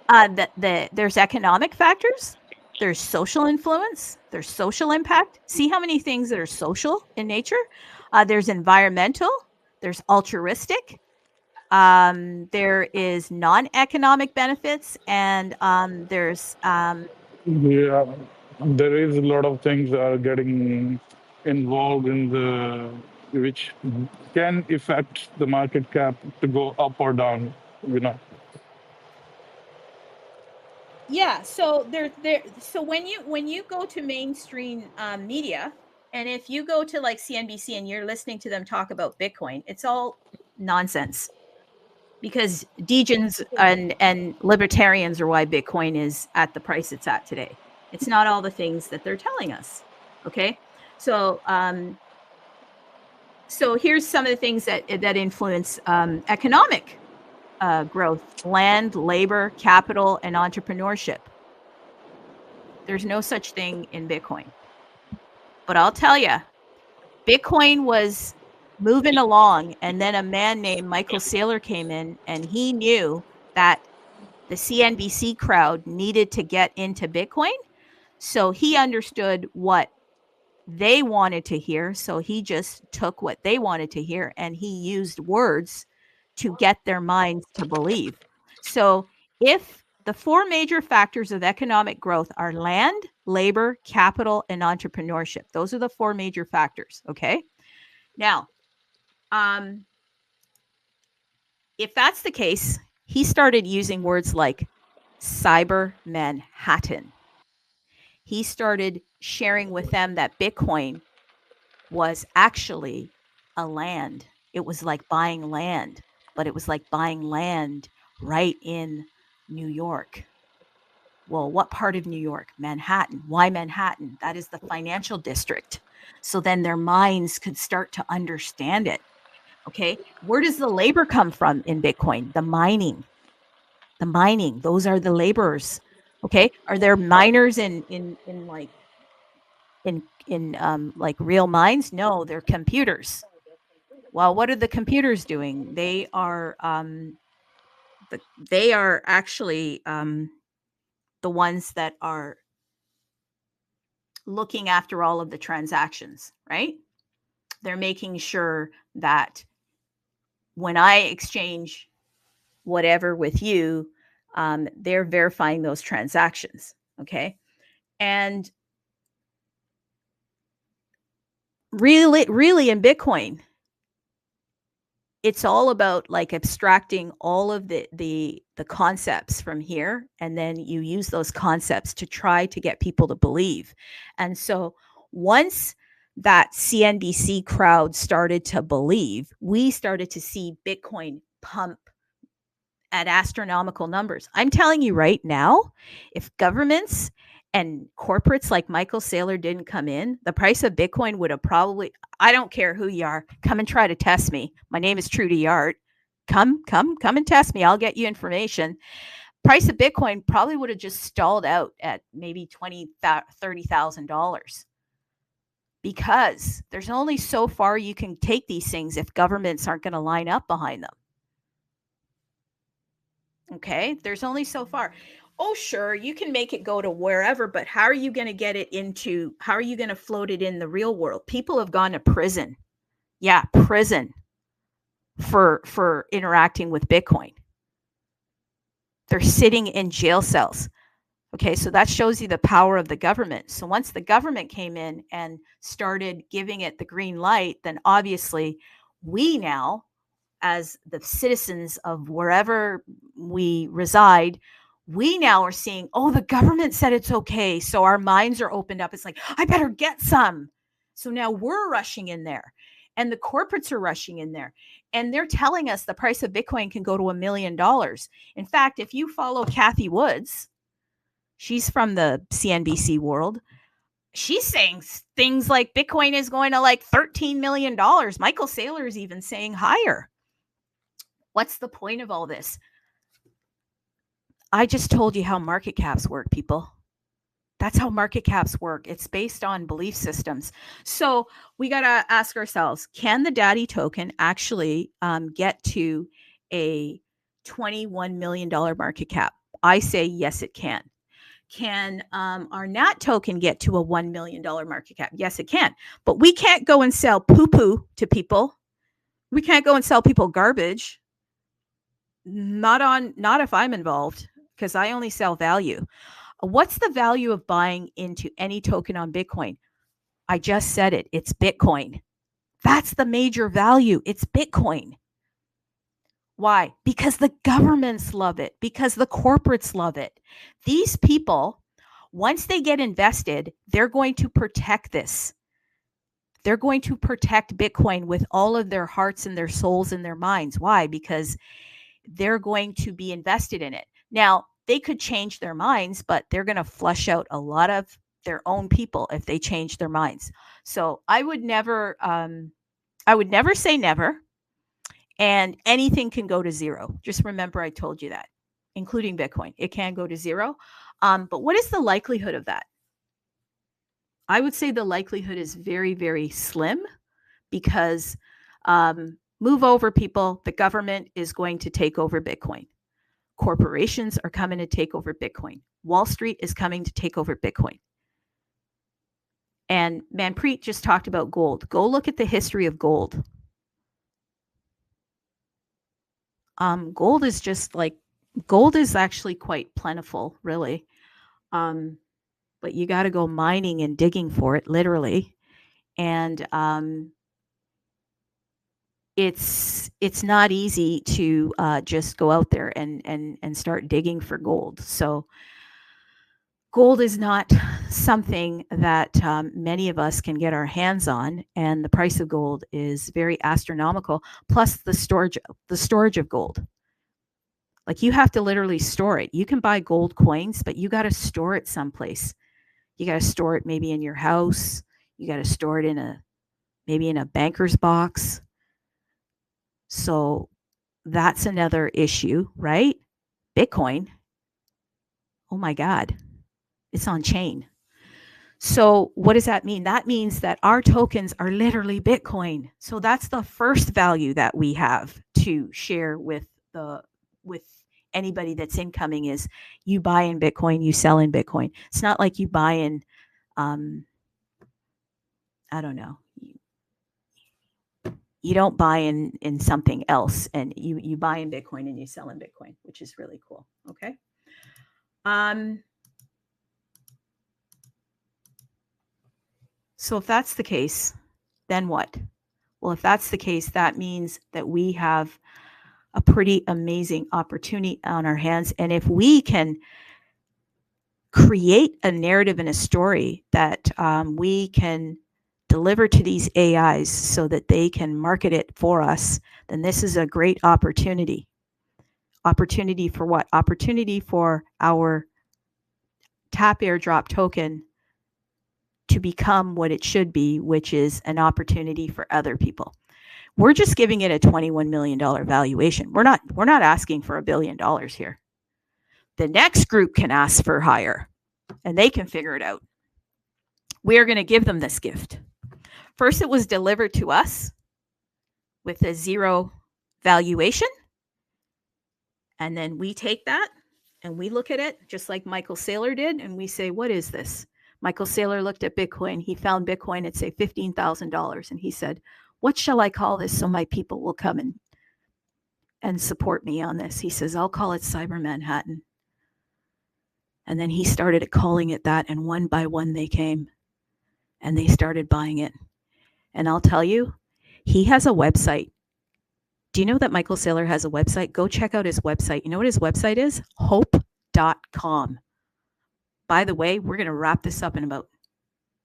Speaker 1: There's economic factors, there's social influence, there's social impact. See how many things that are social in nature? There's environmental, there's altruistic, there is non-economic benefits, and there's
Speaker 3: Yeah, there is a lot of things are getting involved in the which can affect the market cap to go up or down. You know.
Speaker 1: yeah. So so when you go to mainstream media, and if you go to like CNBC and you're listening to them talk about Bitcoin, it's all nonsense. Because degens and libertarians are why Bitcoin is at the price it's at today. It's not all the things that they're telling us. Okay, so so here's some of the things that influence economic growth: land, labor, capital, and entrepreneurship. There's no such thing in Bitcoin. But I'll tell you, Bitcoin was moving along, and then a man named Michael Saylor came in, and he knew that the CNBC crowd needed to get into Bitcoin. So he understood what they wanted to hear. So he just took what they wanted to hear and he used words to get their minds to believe. So if the four major factors of economic growth are land, labor, capital, and entrepreneurship, those are the four major factors. Okay. Now, if that's the case, he started using words like cyber Manhattan. He started sharing with them that Bitcoin was actually a land. It was like buying land, but it was like buying land right in New York. Well, what part of New York? Manhattan. Why Manhattan? That is the financial district. So then their minds could start to understand it. Okay. Where does the labor come from in Bitcoin? The mining. The mining. Those are the laborers. Okay. Are there miners in like like real mines? No, they're computers. Well, what are the computers doing? They are actually the ones that are looking after all of the transactions, right? They're making sure that when I exchange whatever with you, they're verifying those transactions. Okay. And really in Bitcoin, it's all about like abstracting all of the concepts from here, and then you use those concepts to try to get people to believe. And so once that CNBC crowd started to believe, we started to see Bitcoin pump at astronomical numbers. I'm telling you right now, if governments and corporates like Michael Saylor didn't come in, the price of Bitcoin would have probably, I don't care who you are, come and try to test me. My name is Trudy Yart. Come and test me. I'll get you information. Price of Bitcoin probably would have just stalled out at maybe $20,000, $30,000, because there's only so far you can take these things if governments aren't going to line up behind them. Okay, there's only so far. Oh, sure, you can make it go to wherever, but how are you going to get it into, how are you going to float it in the real world? People have gone to prison. Yeah, prison for interacting with Bitcoin. They're sitting in jail cells. Okay, so that shows you the power of the government. So once the government came in and started giving it the green light, then obviously we now, as the citizens of wherever we reside, we now are seeing, oh, the government said it's okay. So our minds are opened up. It's like, I better get some. So now we're rushing in there, and the corporates are rushing in there, and they're telling us the price of Bitcoin can go to $1 million. In fact, if you follow Kathy Woods, she's from the CNBC world. She's saying things like Bitcoin is going to like $13 million. Michael Saylor is even saying higher. What's the point of all this? I just told you how market caps work, people. That's how market caps work. It's based on belief systems. So we got to ask ourselves, can the daddy token actually get to a $21 million market cap? I say yes, it can. Can our NAT token get to a $1 million market cap? Yes, it can. But we can't go and sell poo-poo to people. We can't go and sell people garbage. Not if I'm involved, because I only sell value. What's the value of buying into any token on Bitcoin? I just said it. It's Bitcoin. That's the major value. It's Bitcoin. Why? Because the governments love it, because the corporates love it. These people, once they get invested, they're going to protect this. They're going to protect Bitcoin with all of their hearts and their souls and their minds. Why? Because they're going to be invested in it. Now, they could change their minds, but they're going to flush out a lot of their own people if they change their minds. So I would never say never. And anything can go to zero. Just remember, I told you that, including Bitcoin. It can go to zero. But what is the likelihood of that? I would say the likelihood is very, very slim, because move over, people. The government is going to take over Bitcoin. Corporations are coming to take over Bitcoin. Wall Street is coming to take over Bitcoin. And Manpreet just talked about gold. Go look at the history of gold. Gold is actually quite plentiful, really. But you got to go mining and digging for it, literally. And it's not easy to just go out there and start digging for gold. So gold is not something that many of us can get our hands on, and the price of gold is very astronomical. Plus the storage of gold. Like, you have to literally store it. You can buy gold coins, but you got to store it someplace. You got to store it maybe in your house. You got to store it maybe in a banker's box. So that's another issue, right? Bitcoin. Oh my God. It's on chain. So what does that mean? That means that our tokens are literally Bitcoin. So that's the first value that we have to share with anybody that's incoming, is you buy in Bitcoin, you sell in Bitcoin. It's not like you buy in, I don't know. You don't buy in something else, and you buy in Bitcoin and you sell in Bitcoin, which is really cool. Okay. So if that's the case, then what? Well, if that's the case, that means that we have a pretty amazing opportunity on our hands. And if we can create a narrative and a story that we can deliver to these AIs so that they can market it for us, then this is a great opportunity. Opportunity for what? Opportunity for our Tap airdrop token to become what it should be, which is an opportunity for other people. We're just giving it a $21 million valuation. We're not asking for $1 billion here. The next group can ask for higher, and they can figure it out. We are going to give them this gift. First, it was delivered to us with a zero valuation. And then we take that and we look at it just like Michael Saylor did. And we say, what is this? Michael Saylor looked at Bitcoin. He found Bitcoin at, say, $15,000. And he said, what shall I call this so my people will come and support me on this? He says, I'll call it Cyber Manhattan. And then he started calling it that. And one by one, they came and they started buying it. And I'll tell you, he has a website. Do you know that Michael Saylor has a website? Go check out his website. You know what his website is? Hope.com. By the way, we're going to wrap this up in about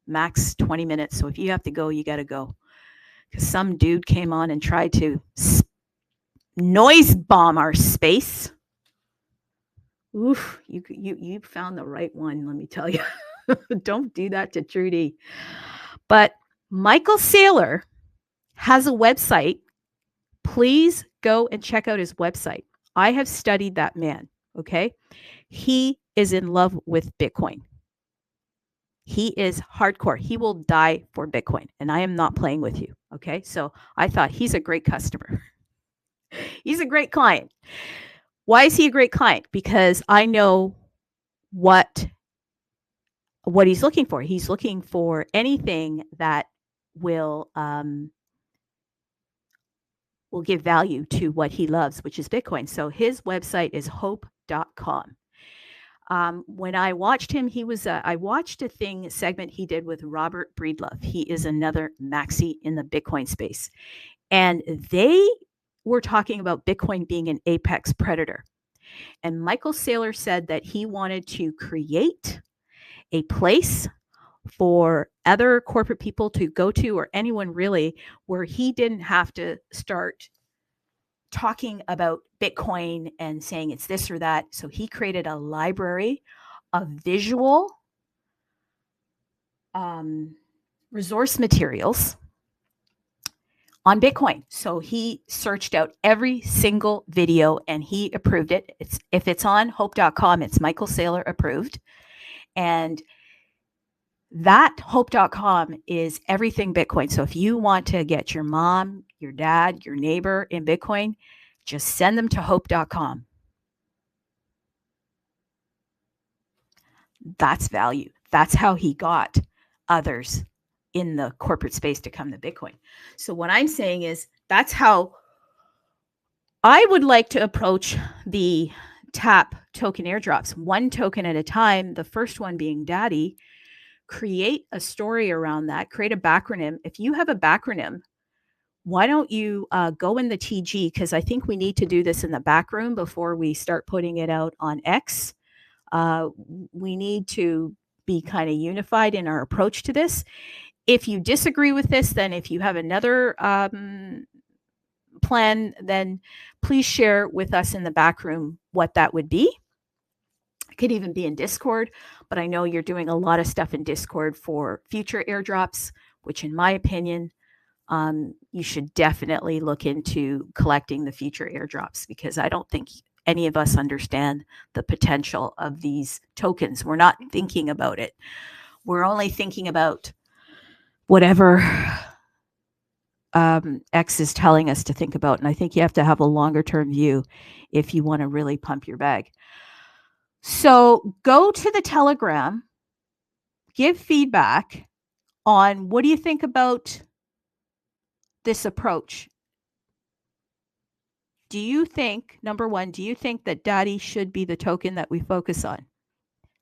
Speaker 1: max 20 minutes. So if you have to go, you got to go. Because some dude came on and tried to noise bomb our space. Oof, you found the right one, let me tell you. Don't do that to Trudy. But Michael Saylor has a website. Please go and check out his website. I have studied that man, okay? He is in love with Bitcoin. He is hardcore. He will die for Bitcoin, and I am not playing with you, okay? So I thought he's a great customer. He's a great client. Why is he a great client? Because I know what he's looking for. He's looking for anything that will give value to what he loves, which is Bitcoin. So his website is hope.com. When I watched him, I watched a segment he did with Robert Breedlove. He is another maxi in the Bitcoin space. And they were talking about Bitcoin being an apex predator. And Michael Saylor said that he wanted to create a place for other corporate people to go to, or anyone really, where he didn't have to start talking about Bitcoin and saying it's this or that. So he created a library of visual resource materials on Bitcoin. So he searched out every single video and he approved it. If it's on hope.com, it's Michael Saylor approved. And that hope.com is everything Bitcoin. So if you want to get your mom, your dad, your neighbor in Bitcoin, just send them to hope.com. That's value. That's how he got others in the corporate space to come to Bitcoin. So what I'm saying is that's how I would like to approach the tap token airdrops, one token at a time. The first one being Daddy. Create a story around that, create a backronym. If you have a backronym, why don't you go in the TG? Because I think we need to do this in the back room before we start putting it out on X. We need to be kind of unified in our approach to this. If you disagree with this, then if you have another plan, then please share with us in the back room what that would be. It could even be in Discord, but I know you're doing a lot of stuff in Discord for future airdrops, which in my opinion, you should definitely look into collecting the future airdrops, because I don't think any of us understand the potential of these tokens. We're not thinking about it. We're only thinking about whatever X is telling us to think about. And I think you have to have a longer term view if you want to really pump your bag. So go to the Telegram, give feedback on what do you think about this approach. Do you think, number one, do you think that Daddy should be the token that we focus on?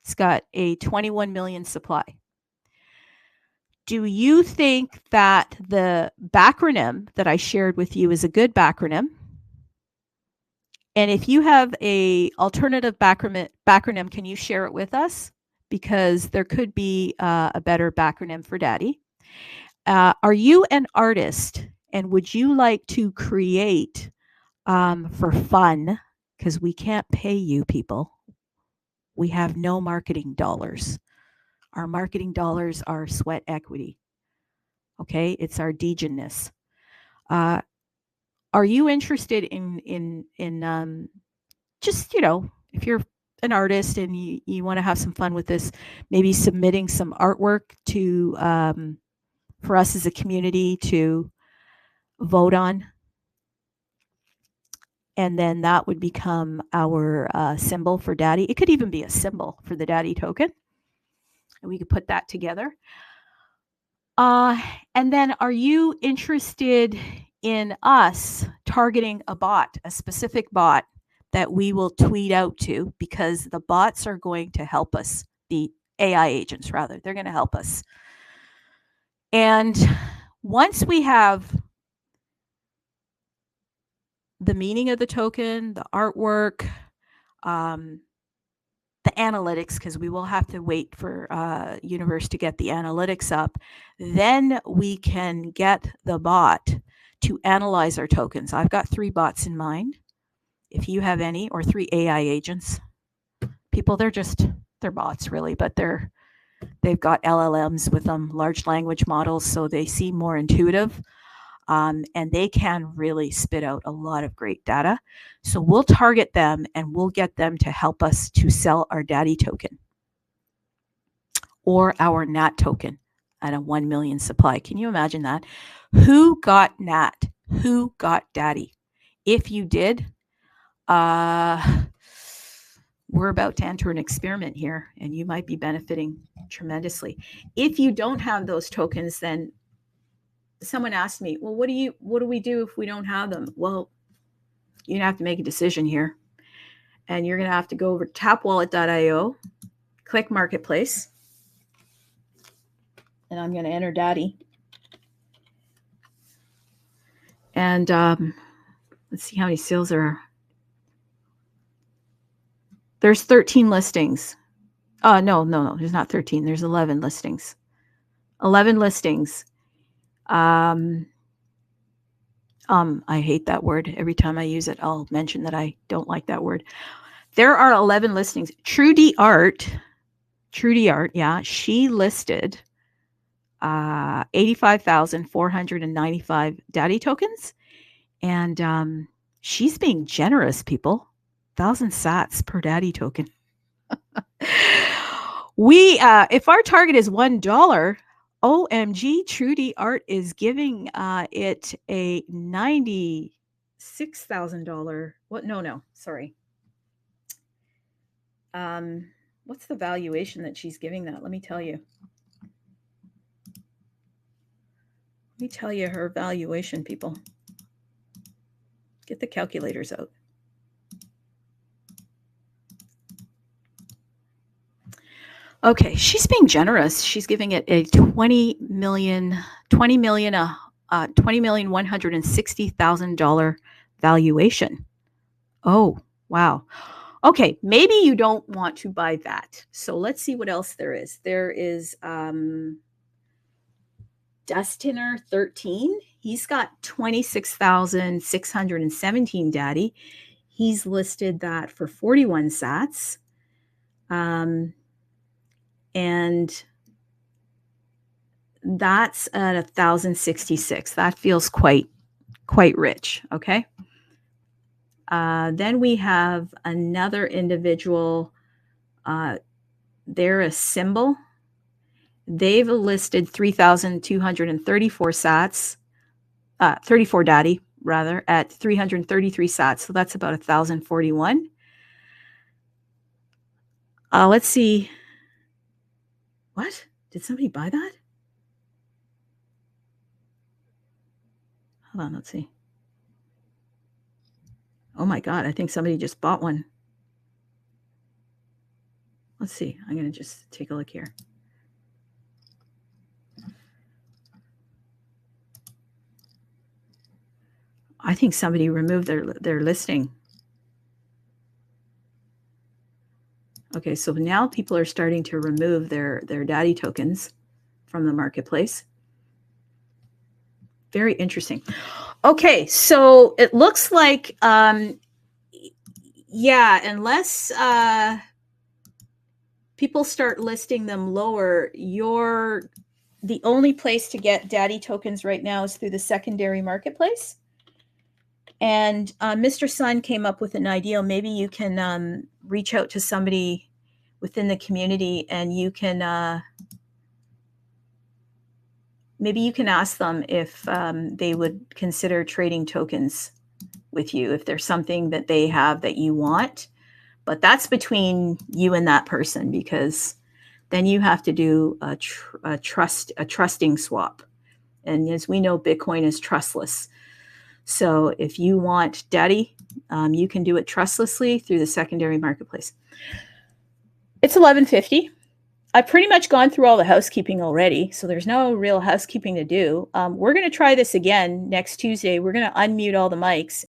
Speaker 1: It's got a 21 million supply. Do you think that the backronym that I shared with you is a good backronym? And if you have a alternative backronym, can you share it with us? Because there could be a better backronym for Daddy. Are you an artist, and would you like to create for fun? Because we can't pay you people. We have no marketing dollars. Our marketing dollars are sweat equity. Okay, it's our degenness. Are you interested in just, if you're an artist and you want to have some fun with this, maybe submitting some artwork to for us as a community to vote on, and then that would become our symbol for Daddy. It could even be a symbol for the Daddy token, and we could put that together. And then, are you interested in us targeting a bot, a specific bot that we will tweet out to, because the bots are going to help us, the AI agents rather, they're going to help us. And once we have the meaning of the token, the artwork, the analytics, because we will have to wait for Universe to get the analytics up, then we can get the bot to analyze our tokens. I've got 3 bots in mind. If you have any, or 3 AI agents, people, they're bots really, but they've got LLMs with them, large language models, so they seem more intuitive. And they can really spit out a lot of great data. So we'll target them and we'll get them to help us to sell our Daddy token or our Nat token at a 1 million supply. Can you imagine that? Who got Nat? Who got Daddy? If you did, we're about to enter an experiment here, and you might be benefiting tremendously. If you don't have those tokens, then someone asked me, well, what do we do if we don't have them? Well, you have to make a decision here. And you're going to have to go over to tapwallet.io, click marketplace, and I'm going to enter Daddy. And let's see how many sales there are. There's 13 listings. No, there's not 13. There's 11 listings. 11 listings. I hate that word. Every time I use it, I'll mention that I don't like that word. There are 11 listings. Trudy Art, yeah, she listed 85,495 Daddy tokens. And she's being generous, people. 1,000 sats per Daddy token. If our target is $1, OMG, Trudy Art is giving it a $96,000. What? No, sorry. What's the valuation that she's giving that? Let me tell you. Let me tell you her valuation, people. Get the calculators out. Okay, she's being generous. She's giving it a $20,160,000 valuation. Oh, wow. Okay, maybe you don't want to buy that. So let's see what else there is. There is Dustiner 13. He's got 26,617 Daddy. He's listed that for 41 sats. And that's at 1,066. That feels quite rich. Okay. Then we have another individual. They're a symbol. They've listed 3,234 sats, 34 Daddy rather, at 333 sats. So that's about 1,041. Let's see. What? Did somebody buy that? Hold on, let's see. Oh my God, I think somebody just bought one. Let's see. I'm going to just take a look here. I think somebody removed their listing. Okay, so now people are starting to remove their Daddy tokens from the marketplace. Very interesting. Okay, so it looks like, yeah, unless people start listing them lower, the only place to get Daddy tokens right now is through the secondary marketplace. And Mr. Sun came up with an idea. Maybe you can reach out to somebody within the community, and you can maybe you can ask them if they would consider trading tokens with you, if there's something that they have that you want. But that's between you and that person, because then you have to do a trusting swap. And as we know, Bitcoin is trustless. So if you want Daddy, you can do it trustlessly through the secondary marketplace. It's 11:50. I've pretty much gone through all the housekeeping already, so there's no real housekeeping to do. We're going to try this again next Tuesday. We're going to unmute all the mics,